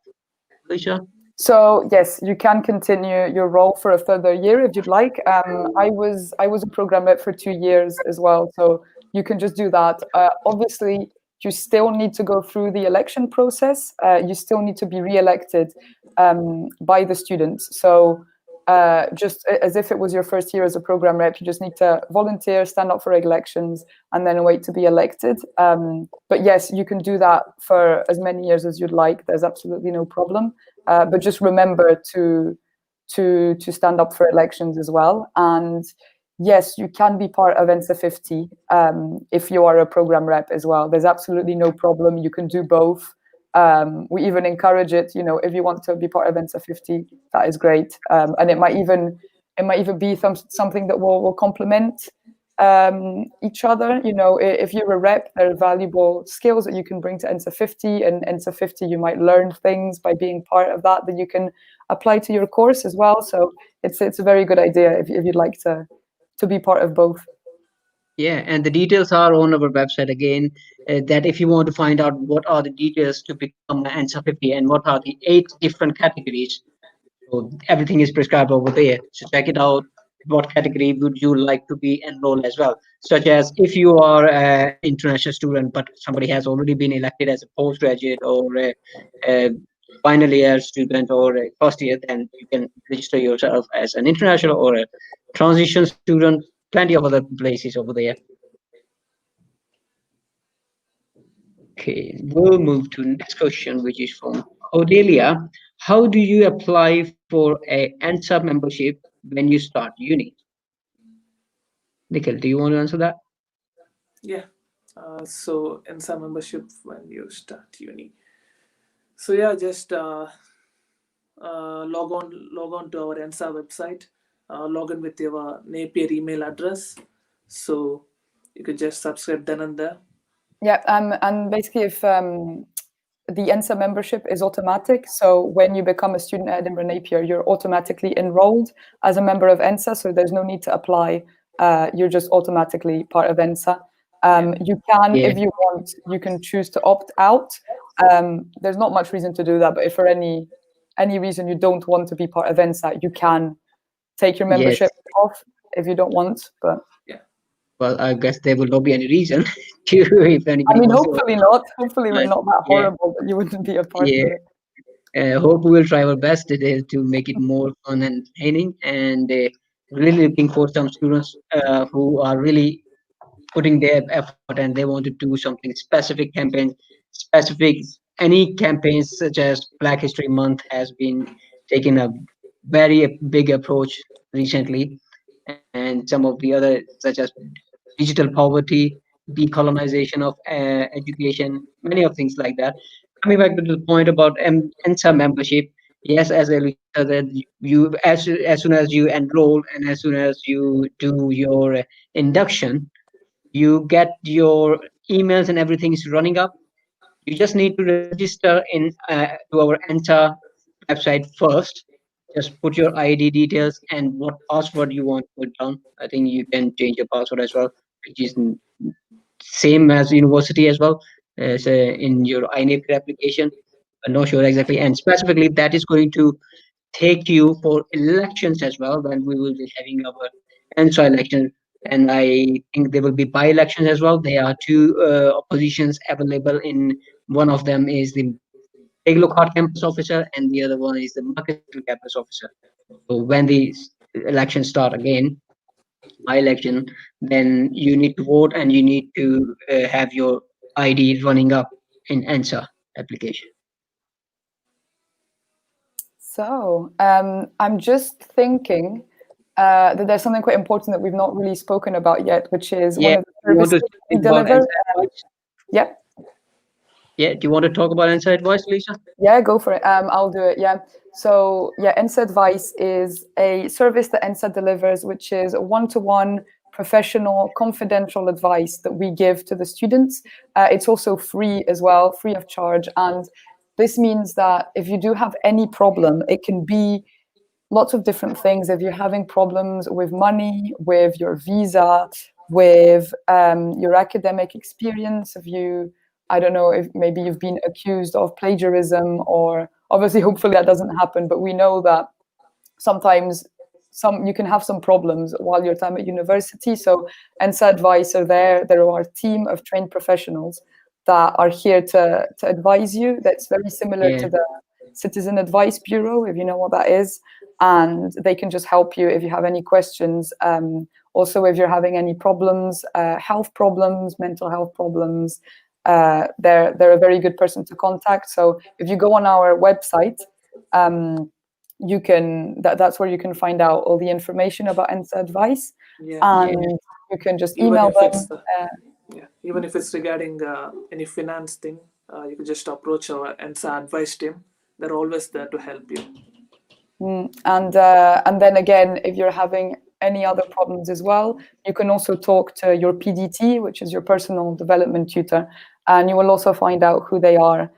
Alicia? So yes, you can continue your role for a further year if you'd like. I was a program rep for 2 years as well, so you can just do that. Obviously, you still need to go through the election process. You still need to be re-elected by the students. So just as if it was your first year as a program rep, you just need to volunteer, stand up for elections, and then wait to be elected. But yes, you can do that for as many years as you'd like. There's absolutely no problem. But just remember to stand up for elections as well. And yes, you can be part of ENSA 50 if you are a program rep as well. There's absolutely no problem. You can do both. We even encourage it. If you want to be part of ENSA 50, that is great. And it might even be something that will complement each other. If you're a rep, there are valuable skills that you can bring to ENSA 50, and ENSA 50 you might learn things by being part of that you can apply to your course as well. So it's a very good idea if you'd like to be part of both. Yeah, and the details are on our website again. That if you want to find out what are the details to become an ANSA 50 and what are the 8 different categories, so everything is prescribed over there. So check it out. What category would you like to be enrolled as well? Such as if you are an international student, but somebody has already been elected as a postgraduate or a final year student or a first year, then you can register yourself as an international or a transition student. Plenty of other places over there. Okay, we'll move to next question, which is from Odelia. How do you apply for a ANSA membership when you start uni? Nikhil, do you want to answer that? Yeah. So ENSA membership when you start uni. So yeah, just log on to our ENSA website. Log in with your Napier email address. So you could just subscribe then and there. Yeah, and basically, if the ENSA membership is automatic, so when you become a student at Edinburgh Napier, you're automatically enrolled as a member of ENSA. So there's no need to apply. You're just automatically part of ENSA. You can, Yeah. if you want, you can choose to opt out. There's not much reason to do that, but if for any reason you don't want to be part of ENSA, you can take your Yes. membership off if you don't want. But Yeah. Well, I guess there will not be any reason to if I anybody mean, wants to. hopefully not. Hopefully we're But not that yeah, horrible that you wouldn't be a part yeah. of it. Hope we will try our best today to make it more fun and entertaining, and really looking for some students who are really putting their effort and they want to do something specific campaigns, specific any campaigns such as Black History Month has been taking a very big approach recently, and some of the other such as digital poverty, decolonization of education, many of things like that. Coming back to the point about ENSA membership, yes, as Alicia said, you as soon as you enroll and as soon as you do your induction, you get your emails and everything is running up. You just need to register in to our ENSA website first. Just put your ID details and what password you want to put down. I think you can change your password as well, which is same as university as well as in your INAPIR application. I'm not sure exactly, and specifically that is going to take you for elections as well when we will be having our ENSA election. And I think there will be by-elections as well. There are two positions available. In one of them is the Lockhart campus officer, and the other one is the Market Street campus officer. So when the elections start again, by-election, then you need to vote and you need to have your ID running up in ENSA application. So I'm just thinking that there's something quite important that we've not really spoken about yet, which is one Yeah, of the you want to services we speak about deliver. ENSA advice? Yeah, Yeah, do you want to talk about ENSA advice, Lisa? yeah, go for it. I'll do it. Yeah. So yeah, ENSA Advice is a service that ENSA delivers, which is a one-to-one professional, confidential advice that we give to the students. It's also free as well, free of charge. And this means that if you do have any problem, it can be lots of different things. If you're having problems with money, with your visa, with your academic experience, if you, I don't know, if maybe you've been accused of plagiarism, or obviously, hopefully that doesn't happen, but we know that sometimes you can have some problems while your time at university. So ENSA Advice are there. There are a team of trained professionals that are here to advise you. That's very similar Yeah, to the Citizen Advice Bureau, if you know what that is. And they can just help you if you have any questions. Also, if you're having any problems, health problems, mental health problems, they're a very good person to contact. So if you go on our website, you can that's where you can find out all the information about ENSA Advice, Yeah, yeah, and you can just even email if them. it's yeah, even if it's regarding any finance thing, you can just approach our ENSA advice team. They're always there to help you. And then again, if you're having any other problems as well, you can also talk to your PDT, which is your personal development tutor, and you will also find out who they are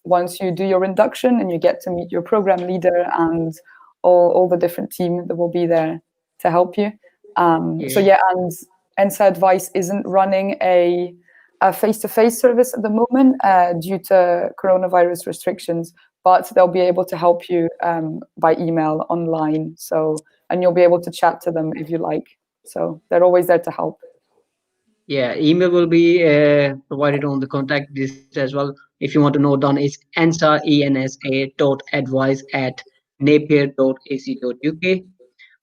once you do your induction and you get to meet your program leader and all the different team that will be there to help you. So yeah, yeah, and ENSA Advice isn't running a face-to-face service at the moment due to coronavirus restrictions, but they'll be able to help you by email online. So, and you'll be able to chat to them if you like. So they're always there to help. yeah. Email will be provided on the contact list as well. If you want to note down, it's ensa.advice@napier.ac.uk.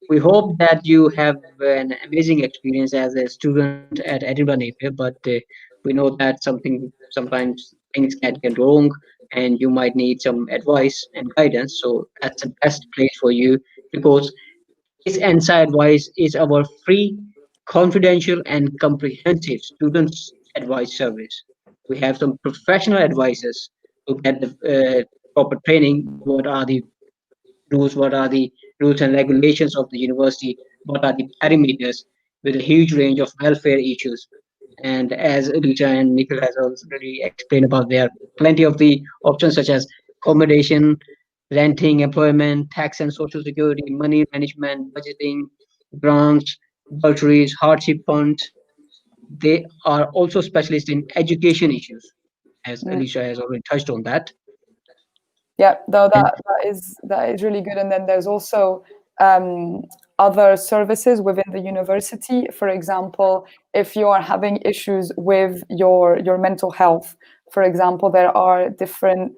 We hope that you have an amazing experience as a student at Edinburgh Napier, but we know that sometimes things can get wrong and you might need some advice and guidance. So that's the best place for you, because this ENSA advice is our free, confidential, and comprehensive students advice service. We have some professional advisors to get the proper training. What are the rules, what are the rules and regulations of the university, what are the parameters, with a huge range of welfare issues. And as Rita and Nikhil has already explained about, there are plenty of the options such as accommodation, renting, employment, tax and social security, money management, budgeting, grants, bursaries, hardship funds. They are also specialists in education issues, as Mm. Alicia has already touched on that. Yeah, though And that is really good. And then there's also um, other services within the university. For example, if you are having issues with your mental health, for example, there are different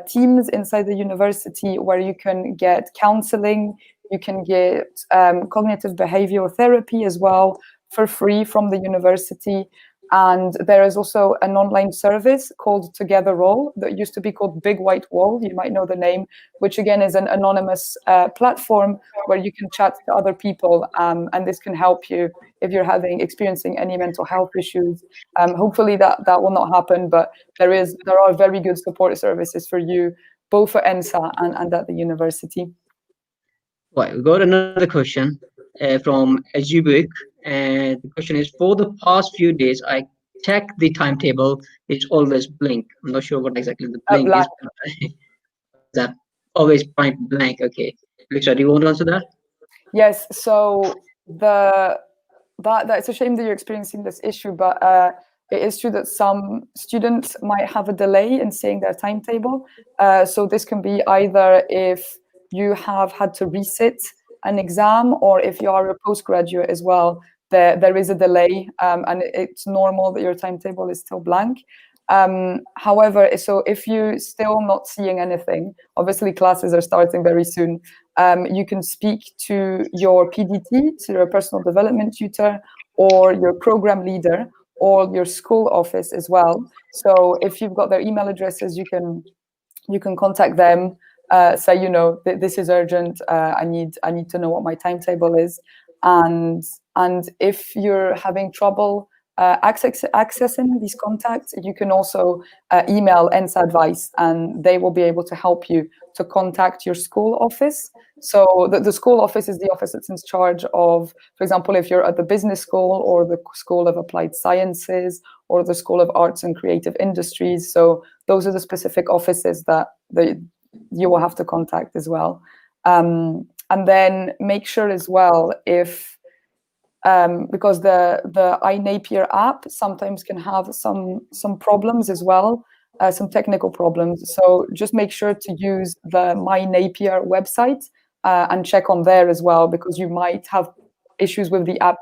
teams inside the university where you can get counseling, you can get cognitive behavioral therapy as well for free from the university. And there is also an online service called Together Roll that used to be called Big White Wall. You might know the name, which again is an anonymous platform where you can chat to other people, and this can help you if you're experiencing any mental health issues. Hopefully that will not happen, but there are very good support services for you, both for ENSA and at the university. right, we got another question from Ajibik, and the question is: for the past few days, I check the timetable. It's always blink. I'm not sure what exactly the blink Blank. is, but what is that? Always point blank. Okay, Lisa, do you want to answer that? Yes, so that's a shame that you're experiencing this issue, but it is true that some students might have a delay in seeing their timetable. So this can be either if you have had to resit an exam, or if you are a postgraduate as well, there is a delay, and it's normal that your timetable is still blank. However, so if you're still not seeing anything, obviously classes are starting very soon. You can speak to your PDT, so your personal development tutor, or your program leader, or your school office as well. So if you've got their email addresses, you can contact them. say, this is urgent. I need to know what my timetable is, and if you're having trouble accessing these contacts, you can also email ENSA advice, and they will be able to help you to contact your school office. So the school office is the office that's in charge of, for example, if you're at the business school or the School of Applied Sciences or the School of Arts and Creative Industries. So those are the specific offices that you will have to contact as well. And then make sure as well, if because the iNapier app sometimes can have some problems as well, some technical problems. So just make sure to use the My Napier website and check on there as well, because you might have issues with the app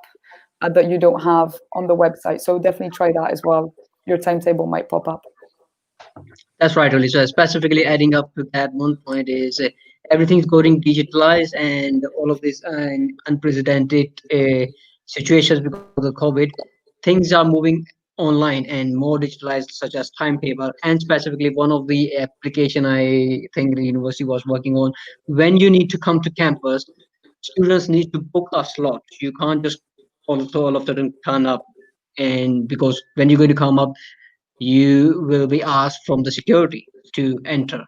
that you don't have on the website. So definitely try that as well. Your timetable might pop up. That's right, Oli. So specifically adding up to that one point is everything's getting digitalized, and all of these unprecedented situations because of COVID, things are moving online and more digitalized, such as timetable, and specifically one of the application I think the university was working on. When you need to come to campus, students need to book a slot. You can't just all of a sudden turn up, and because when you're going to come up, you will be asked from the security to enter,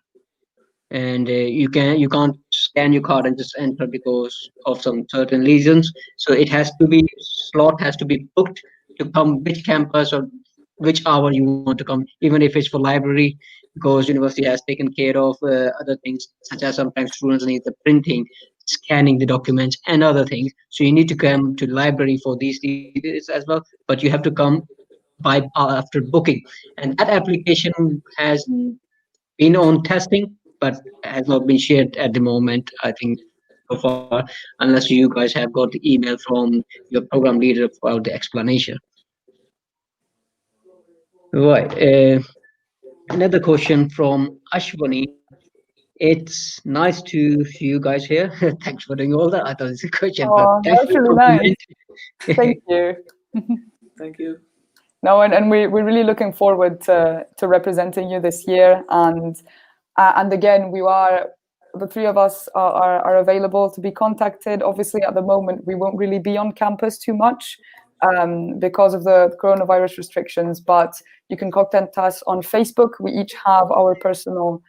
and you can't scan your card and just enter because of some certain reasons. So it has to be slot has to be booked to come which campus or which hour you want to come, even if it's for library, because university has taken care of other things, such as sometimes students need the printing, scanning the documents and other things. So you need to come to library for these reasons as well, but you have to come by after booking. And that application has been on testing, but has not been shared at the moment, I think, so far, unless you guys have got the email from your program leader for the explanation. Right. Another question from Ashwani. It's nice to see you guys here. Thanks for doing all that. I thought it's a question, but Oh, thanks for that's the really nice. compliment. Thank you. Thank you. No, and we're really looking forward to representing you this year. And again, the three of us are available to be contacted. Obviously, at the moment, we won't really be on campus too much because of the coronavirus restrictions, but you can contact us on Facebook. We each have our personal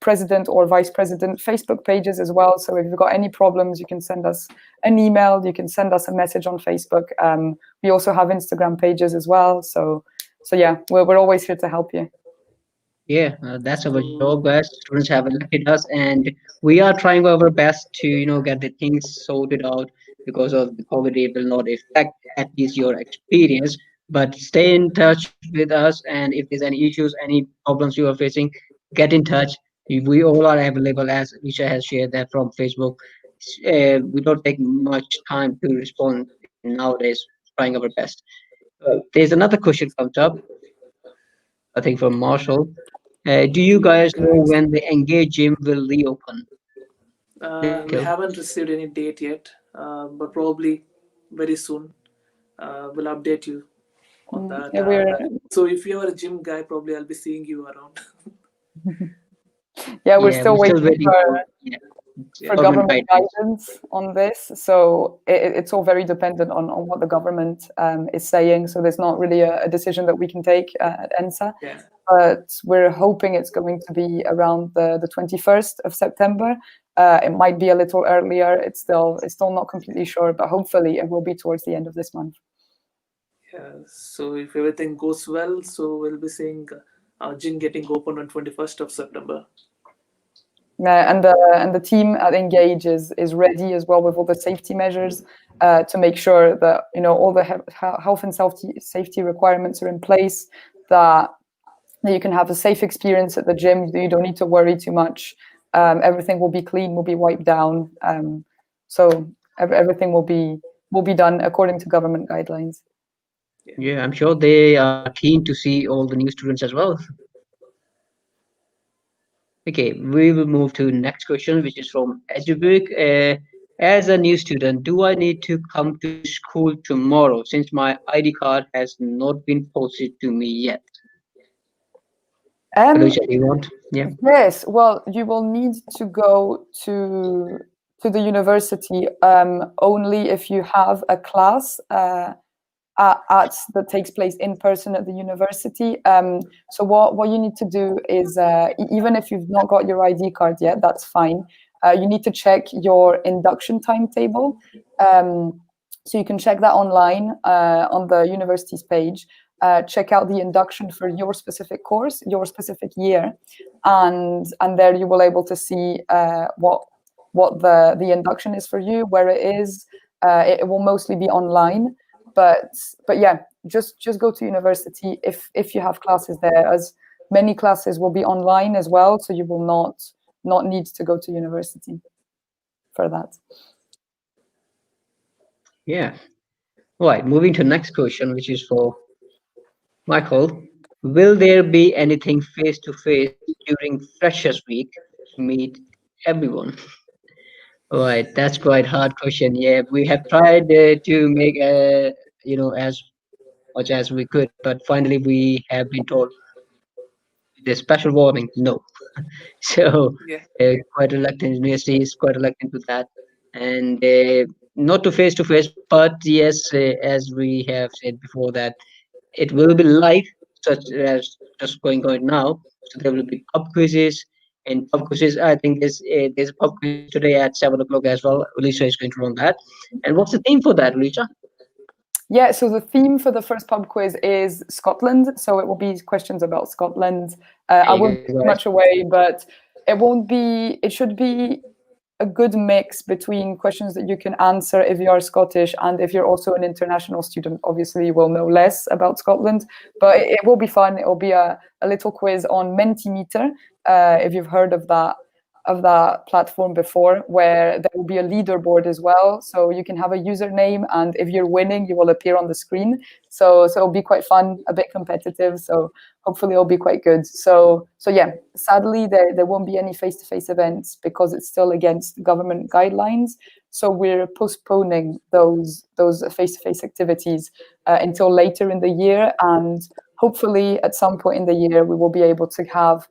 president or vice president Facebook pages as well. So if you've got any problems, you can send us an email, you can send us a message on Facebook. We also have Instagram pages as well. So yeah, we're always here to help you. Yeah, that's our job, So, guys. Students have elected us, and we are trying our best to, get the things sorted out because of the COVID. It will not affect at least your experience, but stay in touch with us. And if there's any issues, any problems you are facing, get in touch. We all are available, as Risha has shared that from Facebook. We don't take much time to respond nowadays. Trying our best. There's another question comes up, I think from Marshall. Do you guys know guys, when the Engage gym will reopen? we Nikhil. haven't received any date yet, but probably very soon. We'll update you on that. Yeah, we're So if you're a gym guy, probably I'll be seeing you around. yeah, we're Yeah, we're still still waiting waiting for, yeah, for government government guidelines. guidance on this. So it's all very dependent on what the government is saying. So there's not really a decision that we can take at ENSA. Yeah. But we're hoping it's going to be around the 21st of September. It might be a little earlier. It's still not completely sure, but hopefully it will be towards the end of this month. Yeah. So if everything goes well, so we'll be seeing our gym getting open on 21st of September. And the team at Engage is ready as well with all the safety measures to make sure that all the health and safety requirements are in place. That you can have a safe experience at the gym. You don't need to worry too much. Everything will be clean, will be wiped down. So everything will be done according to government guidelines. Yeah, I'm sure they are keen to see all the new students as well. Okay, we will move to next question, which is from Edubik. As a new student, do I need to come to school tomorrow since my ID card has not been posted to me yet? Felicia, do you want? Yeah. Yes, well, you will need to go to the university only if you have a class that takes place in person at the university. So what you need to do is, even if you've not got your ID card yet, that's fine. You need to check your induction timetable. So you can check that online on the university's page. Check out the induction for your specific course, your specific year, and there you will able to see what the induction is for you, where it is. It will mostly be online, but yeah, just go to university if you have classes there, as many classes will be online as well, so you will not need to go to university for that. Yeah. All right. Moving to next question, which is for Michael. Will there be anything face to face during Freshers Week to meet everyone? All right, that's quite hard question. Yeah, we have tried to make as much as we could, but finally we have been told the special warning, no. So Yeah. quite reluctant. University is quite reluctant to that, and not to face, but yes, as we have said before, that it will be live, such as just going on now. So there will be pub quizzes, and pub quizzes. I think there's a pub quiz today at 7 o'clock as well. Alicia is going to run that. And what's the theme for that, Alicia? Yeah, so the theme for the first pub quiz is Scotland. So it will be questions about Scotland. I There won't you give go, too guys. much away, but it won't be. It should be a good mix between questions that you can answer if you are Scottish and if you're also an international student. Obviously, you will know less about Scotland, but it will be fun. It will be a little quiz on Mentimeter, if you've heard of that platform before, where there will be a leaderboard as well. So you can have a username, and if you're winning, you will appear on the screen. So it'll be quite fun, a bit competitive. So hopefully it'll be quite good. So yeah, sadly there won't be any face-to-face events because it's still against government guidelines. So we're postponing those face-to-face activities until later in the year, and hopefully at some point in the year we will be able to have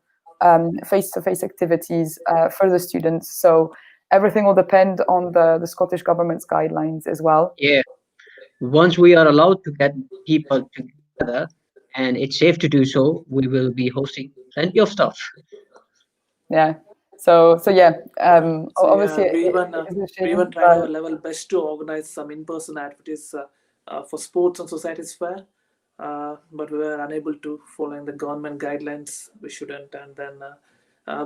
face-to-face activities for the students. So everything will depend on the Scottish government's guidelines as well. Yeah. Once we are allowed to get people together, and it's safe to do so, we will be hosting plenty of stuff. Yeah. So yeah. So yeah, Obviously, it is a we shame, even tried our but level best to organize some in-person activities for sports and societies fair, but we were unable to following the government guidelines. We shouldn't, and then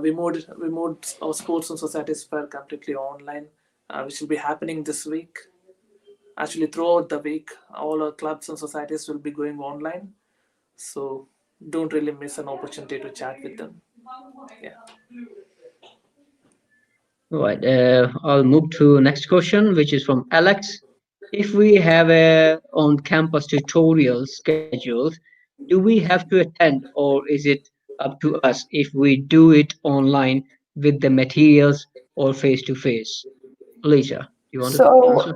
we moved our sports and societies fair completely online, which will be happening this week. Actually, throughout the week, all our clubs and societies will be going online. So don't really miss an opportunity to chat with them. Yeah. All right, I'll move to next question, which is from Alex. If we have a on-campus tutorial scheduled, do we have to attend, or is it up to us if we do it online with the materials or face-to-face? Alicia, you want to so answer?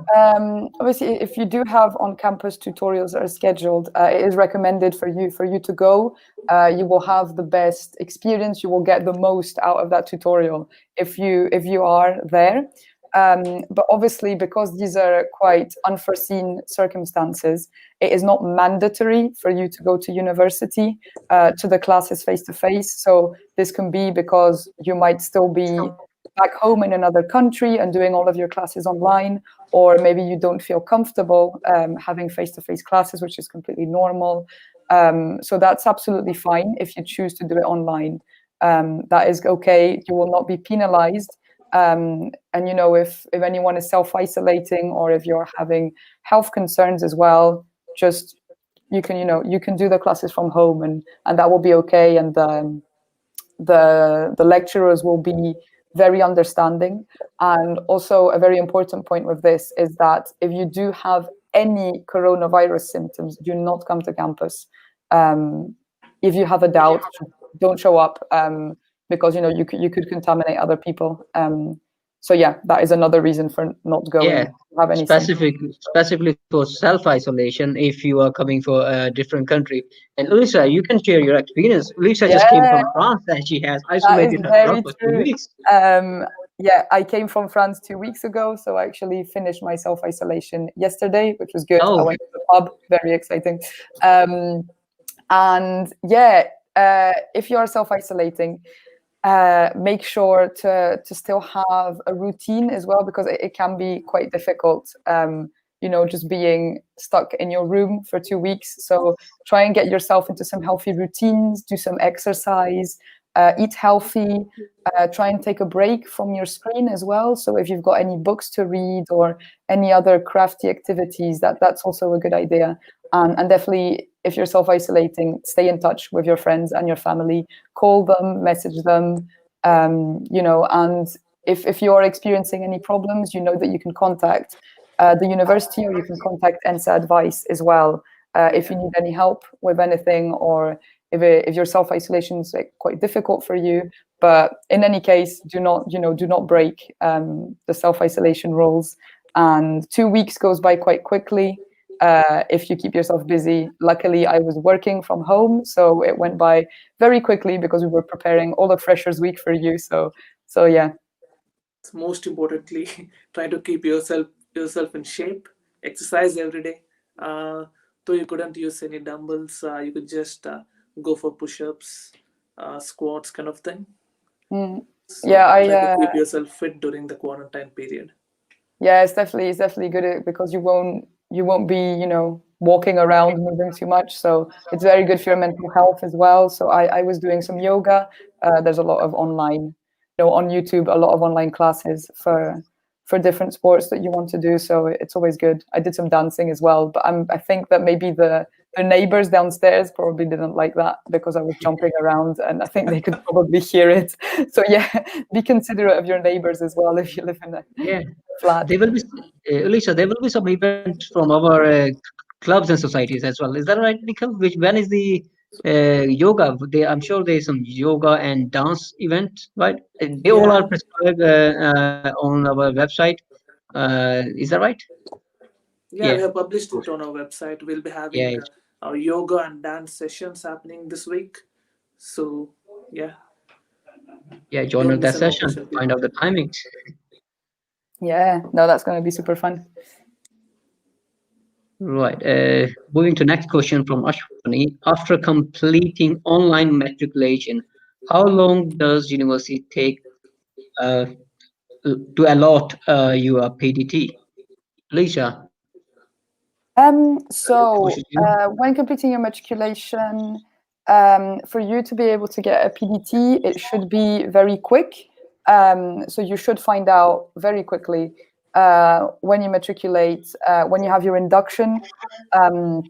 obviously, if you do have on-campus tutorials that are scheduled, it is recommended for you to go. You will have the best experience. You will get the most out of that tutorial if you are there. But obviously, because these are quite unforeseen circumstances, it is not mandatory for you to go to university to the classes face to face. So this can be because you might still be back home in another country and doing all of your classes online, or maybe you don't feel comfortable having face-to-face classes, which is completely normal. So that's absolutely fine if you choose to do it online. That is okay. You will not be penalized. And if anyone is self-isolating or if you're having health concerns as well, just you can do the classes from home, and that will be okay. And the lecturers will be very understanding. And also a very important point with this is that if you do have any coronavirus symptoms, do not come to campus. If you have a doubt, don't show up, because you could contaminate other people. So yeah, that is another reason for not going Yeah, to have any symptoms. specifically for self-isolation if you are coming for a different country. And Ulisa, you can share your experience. Ulisa just came Yeah, from France and she has that is isolated herself very for two true. weeks. Yeah, I came from France 2 weeks ago, so I actually finished my self isolation yesterday, which was good. I Oh, went to the pub, very exciting. Um, and yeah, if you are self isolating, make sure to still have a routine as well, because it can be quite difficult. Just being stuck in your room for 2 weeks. So try and get yourself into some healthy routines, do some exercise, eat healthy, try and take a break from your screen as well. So if you've got any books to read or any other crafty activities, that's also a good idea. And definitely, if you're self-isolating, stay in touch with your friends and your family, call them, message them, and if you're experiencing any problems, you know that you can contact the university, or you can contact ENSA advice as well, if you need any help with anything, or if your self-isolation is quite difficult for you. But in any case, do not break the self-isolation rules. And 2 weeks goes by quite quickly if you keep yourself busy. Luckily, I was working from home, so it went by very quickly because we were preparing all of Freshers Week for you. So yeah. Most importantly, try to keep yourself in shape. Exercise every day. Though you couldn't use any dumbbells, you could just go for push-ups, squats, kind of thing. Mm. Yeah, So try to keep yourself fit during the quarantine period. yeah, it's definitely good because you won't be walking around moving too much. So it's very good for your mental health as well. So I was doing some yoga. There's a lot of online, on YouTube, a lot of online classes for different sports that you want to do. So it's always good. I did some dancing as well, but I think that maybe the neighbors downstairs probably didn't like that because I was jumping around, and I think they could probably hear it. So yeah, be considerate of your neighbors as well if you live in a yeah. flat. There will be, Ulisa, there will be some events from our clubs and societies as well. Is that right, Nikhil? When is the yoga? I'm sure there's some yoga and dance event, right? They all are Yeah, prescribed on our website. Is that right? yeah, Yeah, we have published it on our website. We'll be yeah, having our yoga and dance sessions happening this week. So yeah, yeah. Join don't us miss that an session. opportunity. Find out the timings. Yeah, no, that's going to be super fun. Right. Moving to next question from Ashwani. After completing online matriculation, how long does university take uh, to allot you a PDT? Lisa, question So to you. when completing your matriculation, for you to be able to get a PDT, it should be very quick. So you should find out very quickly when you matriculate, when you have your induction. Um,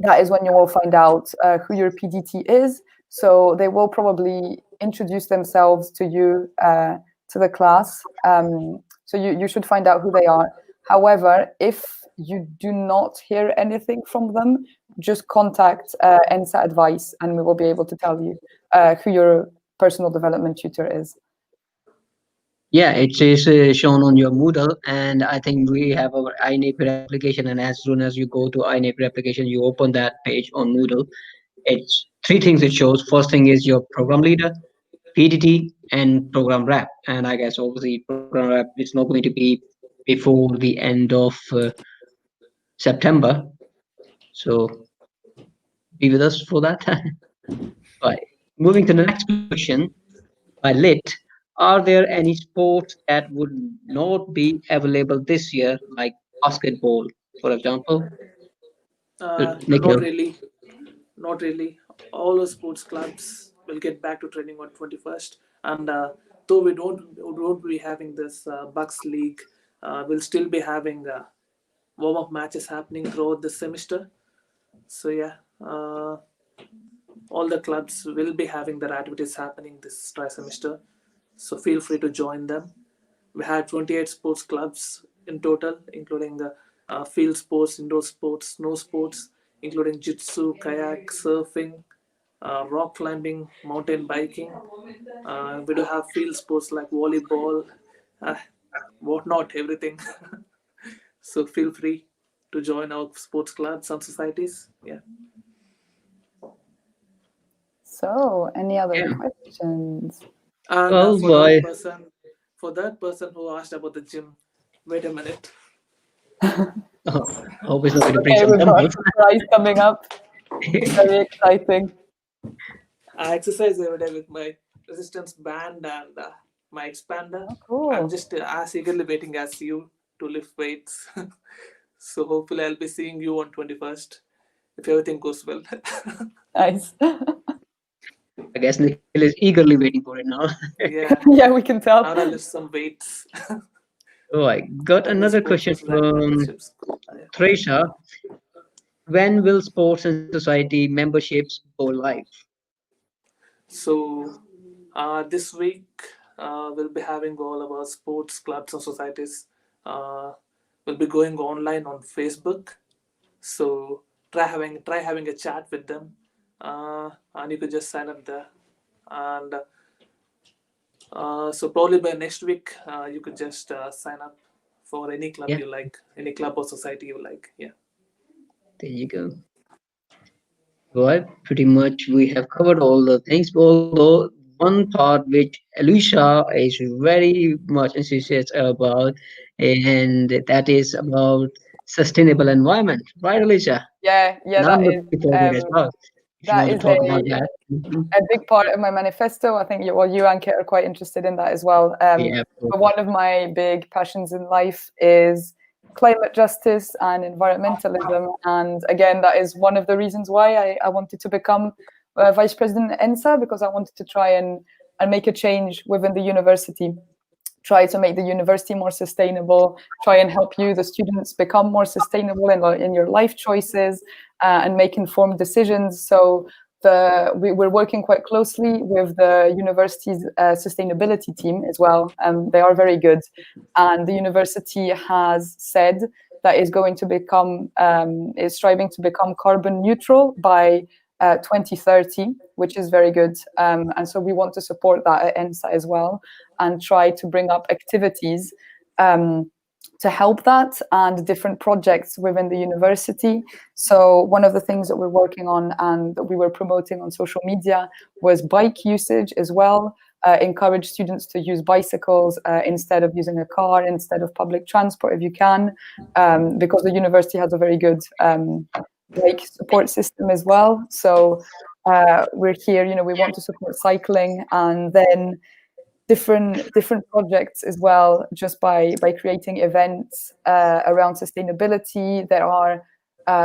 that is when you will find out who your PDT is. So they will probably introduce themselves to you, to the class. So you should find out who they are. However, if you do not hear anything from them, just contact ENSA advice, and we will be able to tell you who your personal development tutor is. Yeah, it is shown on your Moodle, and I think we have our iNapier application. And as soon as you go to iNapier application, you open that page on Moodle. It's three things it shows. First thing is your program leader, PDT, and program rep. And I guess obviously program rep is not going to be before the end of September. So be with us for that. Right. Moving to the next question by Lit. Are there any sports that would not be available this year, like basketball, for example? Not Nikhil. really. Not really. All our sports clubs will get back to training on 21st, and though we don't be having this Bucks League, we'll still be having warm up matches happening throughout the semester. So yeah, all the clubs will be having their activities happening this tri semester. So feel free to join them. We had 28 sports clubs in total, including the field sports, indoor sports, snow sports, including jitsu, kayak, surfing, rock climbing, mountain biking. We do have field sports like volleyball. Uh, whatnot, everything. So feel free to join our sports clubs and societies. Yeah. So, any other Yeah. questions? And Well, boy. for that person who asked about the gym, wait a minute. Always looking to bring Okay, some we've got a dumbbells. surprise coming up. Very exciting. I exercise every day with my resistance band and my expander. Oh, I'm cool. just as eagerly waiting as you to lift weights. So hopefully I'll be seeing you on 21st if everything goes well. Nice. I guess Nikhil is eagerly waiting for it now. Yeah, Yeah, we can tell. I wanna lift some weights. Oh, I got And the another sports question society from memberships. Yeah. Tresha. When will sports and society memberships go live? So this week we'll be having all of our sports clubs and societies. Uh, will be going online on Facebook. So try having a chat with them, and you could just sign up there. And so probably by next week, you could just sign up for any club Yeah, you like, any club or society you like. Yeah. there you go. Well, pretty much we have covered all the things, although one part which Alicia is very much insistent about, and that is about sustainable environment. Right, Alicia? Yeah, And I'm looking forward to it as well. If you want that to is talk about that. Mhm. a big part of my manifesto. I think you and Kit are quite interested in that as well. Yeah, But one of my big passions in life is climate justice and environmentalism. And again, that is one of the reasons why I wanted to become vice president at ENSA, because I wanted to try and make a change within the university, try to make the university more sustainable, try and help you, the students, become more sustainable in your life choices and make informed decisions. So we're working quite closely with the university's sustainability team as well. They are very good. And the university has said that is striving to become carbon neutral by 2030, which is very good. And so we want to support that at ENSA as well and try to bring up activities to help that and different projects within the university. So one of the things that we're working on and that we were promoting on social media was bike usage as well. Encourage students to use bicycles instead of using a car, instead of public transport if you can, because the university has a very good bike support system as well. So we're here, we want to support cycling, and then different projects as well, just by creating events around sustainability. There are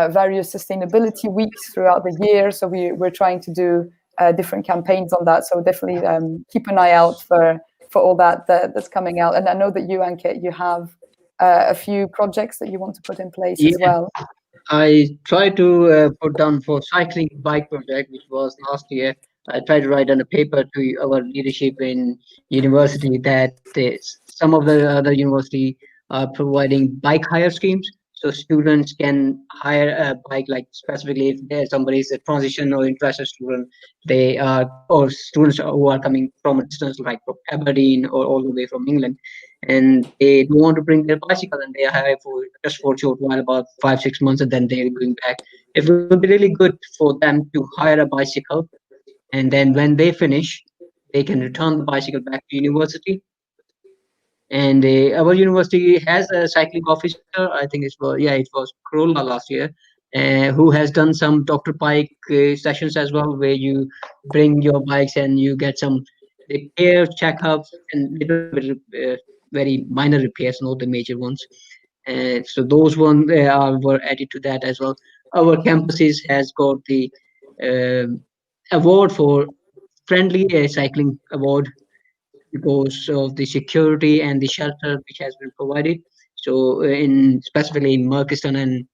various sustainability weeks throughout the year, so we're trying to do different campaigns on that. So definitely keep an eye out for all that's coming out. And I know that you, Ankit, you have a few projects that you want to put in place as yeah. well. I tried to put down for cycling bike project, which was last year. I tried to write on a paper to our leadership in university that some of the other university are providing bike hire schemes, so students can hire a bike. Like specifically, if there's somebody is a transition or interested student, they are or students who are coming from a distance like from Aberdeen or all the way from England, and they don't want to bring their bicycle and they hire for just for a short while, about 5 6 months, and then they're going back. It will be really good for them to hire a bicycle, and then when they finish, they can return the bicycle back to university. And our university has a cycling officer. I think it was Corolla last year, who has done some Dr. Pike sessions as well, where you bring your bikes and you get some repair checkups and little bit very minor repairs, not the major ones. And so those ones were added to that as well. Our campuses has got the um award for friendly cycling award because of the security and the shelter which has been provided. So in specifically in Merkiston and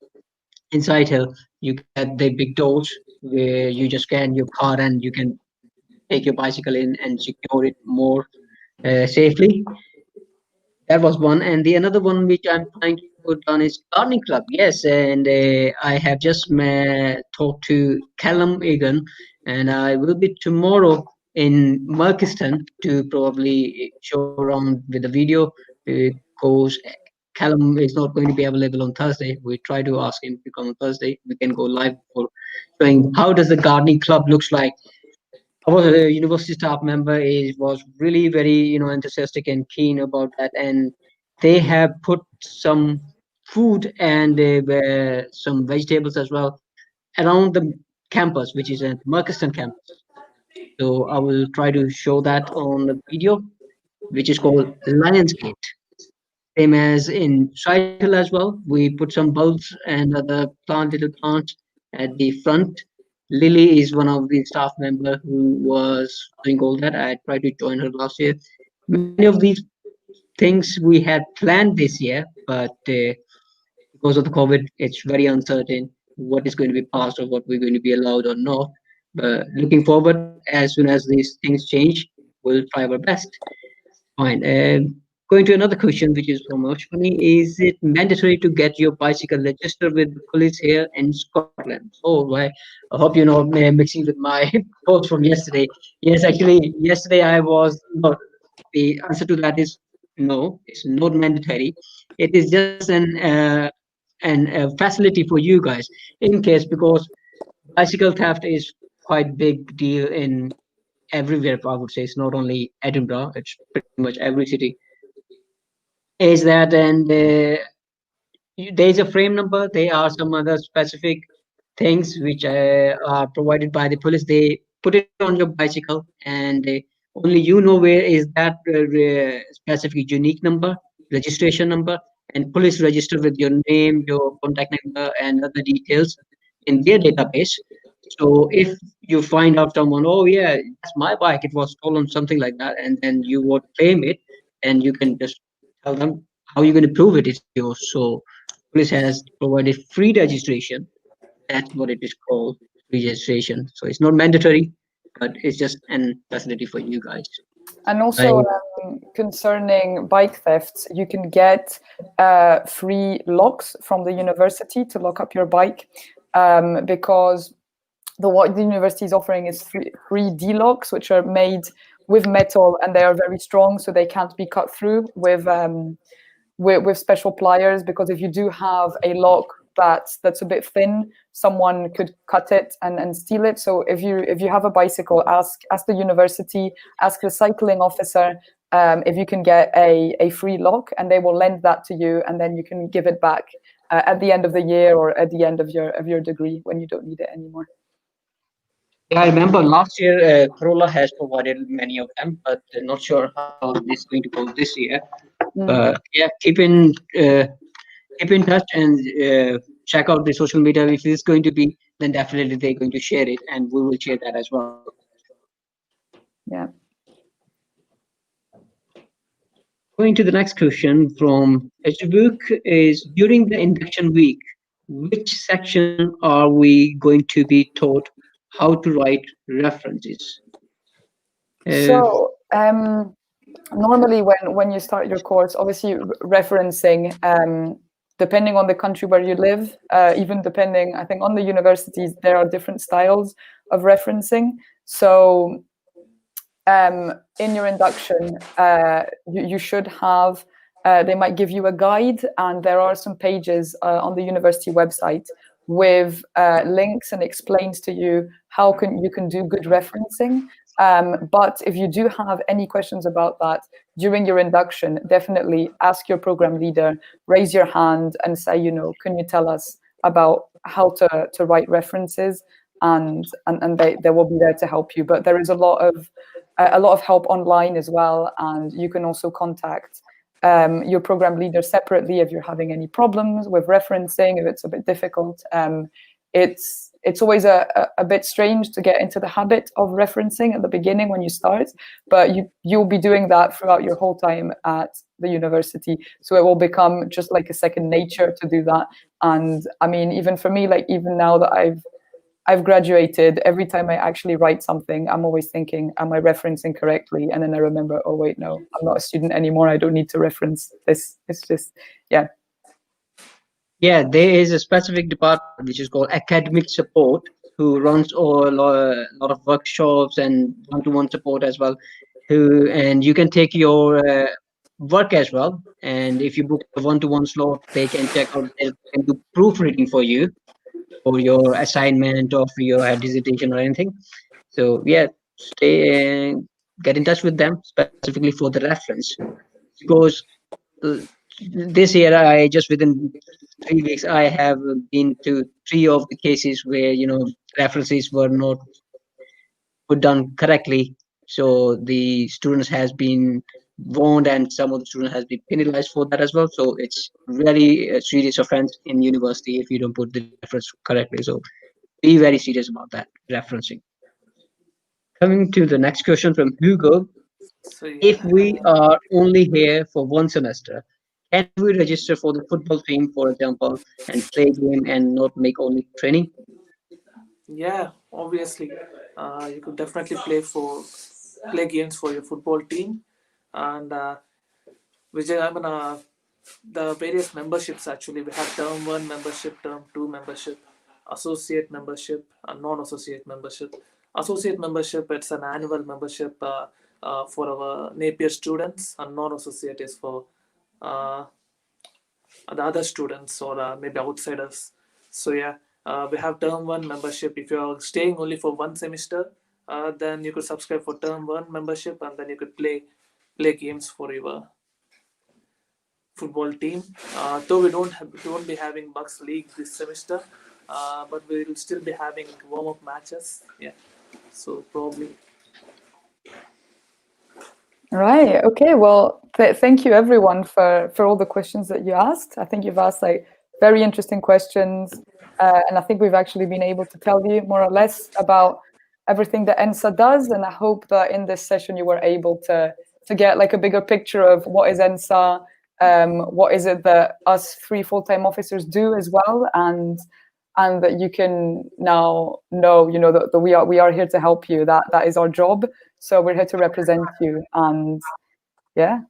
inside here, you get the big doors where you just scan your card and you can take your bicycle in and secure it more safely. That was one, and the another one which I'm trying to put down is gardening club. Yes, and I have just talked to Callum Egan, and I will be tomorrow in Merkiston to probably show around with the video. because Callum is not going to be available on Thursday. We try to ask him to come on Thursday. We can go live for showing how does the gardening club looks like. Our university staff member was really very enthusiastic and keen about that, and they have put some food and some vegetables as well around the campus, which is at Mercuston campus. So I will try to show that on the video, which is called Lionsgate. Same as in Cytle as well. We put some bulbs and other little plants at the front. Lily is one of the staff member who was doing all that. I tried to join her last year. Many of these things we had planned this year, but because of the COVID, it's very uncertain what is going to be passed or what we're going to be allowed or not. But looking forward, as soon as these things change, we'll try our best. Fine. Going to another question, which is from Ashwini. Is it mandatory to get your bicycle registered with the police here in Scotland? Oh, right. I hope you're not mixing with my post from yesterday. Yes, actually, yesterday I was not. The answer to that is no. It's not mandatory. It is just an facility for you guys in case, because bicycle theft is quite big deal in everywhere. I would say it's not only Edinburgh; it's pretty much every city. Is that and there is a frame number. There are some other specific things which are provided by the police. They put it on your bicycle, and only you know where is that specific unique number, registration number, and police register with your name, your contact number, and other details in their database. So if you find out someone, oh yeah, that's my bike, it was stolen, something like that, and then you would claim it, and you can just tell them how you're going to prove it is yours. So police has provided free registration. That's what it is called, free registration. So it's not mandatory, but it's just an facility for you guys. And I, also, concerning bike thefts, you can get free locks from the university to lock up your bike, because what the university is offering is free D-locks, which are made with metal, and they are very strong, so they can't be cut through with special pliers. Because if you do have a lock that's a bit thin, someone could cut it and steal it. So if you have a bicycle, ask the university, ask the cycling officer if you can get a free lock, and they will lend that to you, and then you can give it back at the end of the year or at the end of your degree when you don't need it anymore. yeah, I remember last year Corolla has provided many of them, but not sure how this is going to go this year. Yeah, keep in touch and check out the social media. If it's going to be, then definitely they're going to share it, and we will share that as well. Yeah. Going to the next question from Eshbuk is, during the induction week, which section are we going to be taught how to write references? So normally when you start your course, obviously referencing, depending on the country where you live, even depending, I think, on the universities, there are different styles of referencing. So in your induction, you should have, they might give you a guide, and there are some pages on the university website with links, and explains to you how you can do good referencing. But if you do have any questions about that during your induction, definitely ask your program leader, raise your hand and say, can you tell us about how to write references? And they will be there to help you. But there is a lot of help online as well, and you can also contact your program leader separately if you're having any problems with referencing, if it's a bit difficult. It's always a bit strange to get into the habit of referencing at the beginning when you start, but you'll be doing that throughout your whole time at the university. So it will become just like a second nature to do that. And I mean, even for me, like even now that I've graduated, every time I actually write something, I'm always thinking, am I referencing correctly? And then I remember, oh wait, no, I'm not a student anymore. I don't need to reference this. It's just, yeah. Yeah, there is a specific department which is called academic support, who runs a lot of workshops and one-to-one support as well. And you can take your work as well. And if you book a one-to-one slot, they can check out, they can do proofreading for you for your assignment or for your dissertation or anything. So yeah, stay get in touch with them specifically for the reference, because uh, this year I just within 3 weeks I have been to three of the cases where references were not put done correctly. So the students has been warned, and some of the students has been penalized for that as well. So it's very serious offense in university if you don't put the reference correctly. So be very serious about that referencing. Coming to the next question from Hugo. So If yeah, we are only here for one semester, can we register for the football team, for example, and play game and not make only training? yeah, obviously, you could definitely play games for your football team, and Vijay, the various memberships actually. We have term one membership, term two membership, associate membership, and non-associate membership. Associate membership, it's an annual membership for our Napier students, and non-associate is for uh, the other students or maybe outsiders. So yeah, we have term one membership. If you are staying only for one semester, then you could subscribe for term one membership, and then you could play games for your football team. Though we won't be having Bucks League this semester, but we will still be having warm up matches. Yeah, so probably. Right. Okay. Well, thank you everyone for all the questions that you asked. I think you've asked like very interesting questions, and I think we've actually been able to tell you more or less about everything that ENSA does. And I hope that in this session you were able to get like a bigger picture of what is ENSA, what is it that us three full-time officers do as well, and that you can now know, that we are here to help you. That is our job. So we're here to represent you, and yeah.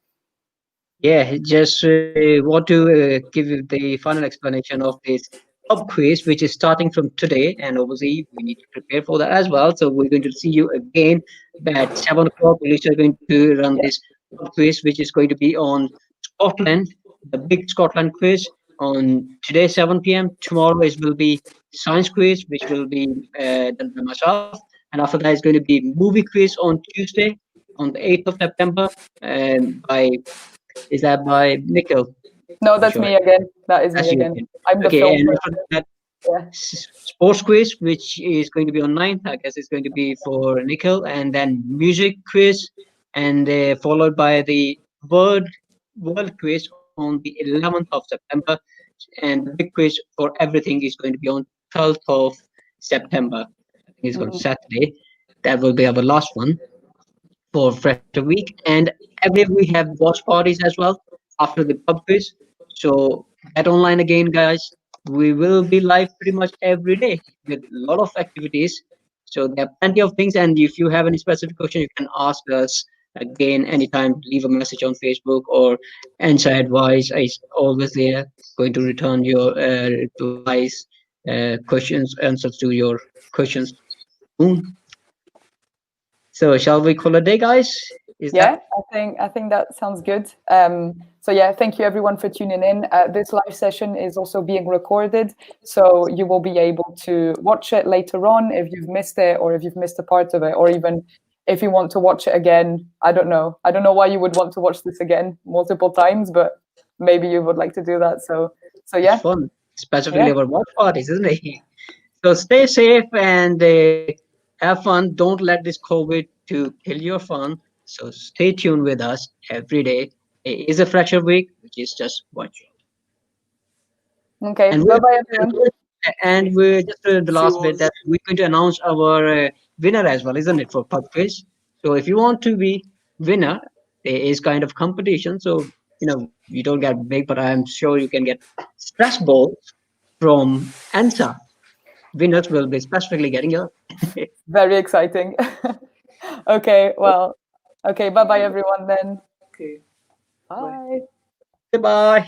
Yeah, just want to give you the final explanation of this pub quiz, which is starting from today, and obviously we need to prepare for that as well. So we're going to see you again at 7 o'clock. We're going to run Yeah. this pub quiz, which is going to be on Scotland, the big Scotland quiz on today 7 p.m. Tomorrow is will be science quiz, which will be done by myself, and after that is going to be movie quiz on Tuesday on the 8th of September, by is that by Nikhil? No, I'm that's sure. me again. That is That's me you again. again. I'm the Okay, film and after person. that, Yeah. sports quiz, which is going to be on 9th. I guess it's going to be for Nikhil, and then music quiz, and followed by the world quiz on the 11th of September, and the big quiz for everything is going to be on 12th of September. I think it's on Mhm. Saturday. That will be our last one for Fresher Week. And every we have watch parties as well after the pub quiz. So get online again, guys. We will be live pretty much every day with a lot of activities. So there are plenty of things. And if you have any specific question, you can ask us again anytime. Leave a message on Facebook, or answer advice is always there. Going to return your replies, questions, answers to your questions soon. So shall we call a day, guys? Is that Yeah, I think that sounds good. So yeah, thank you everyone for tuning in. This live session is also being recorded, so you will be able to watch it later on if you've missed it, or if you've missed a part of it, or even if you want to watch it again. I don't know. I don't know why you would want to watch this again multiple times, but maybe you would like to do that. So it's yeah, fun, yeah, specifically our watch parties, isn't it? So stay safe and have fun. Don't let this COVID to kill your fun. So stay tuned with us every day. It is a Fresher Week, which is just one shot. okay. And Bye we're bye everyone. Okay, just the see you last all. bit that we're going to announce our winner as well, isn't it, for pub quiz? So if you want to be winner, there is kind of competition. So you don't get big, but I'm sure you can get stress balls from ANSA. Winners will be specifically getting your Very exciting. Okay, well, okay. Bye bye everyone then. Okay, bye. Bye. goodbye.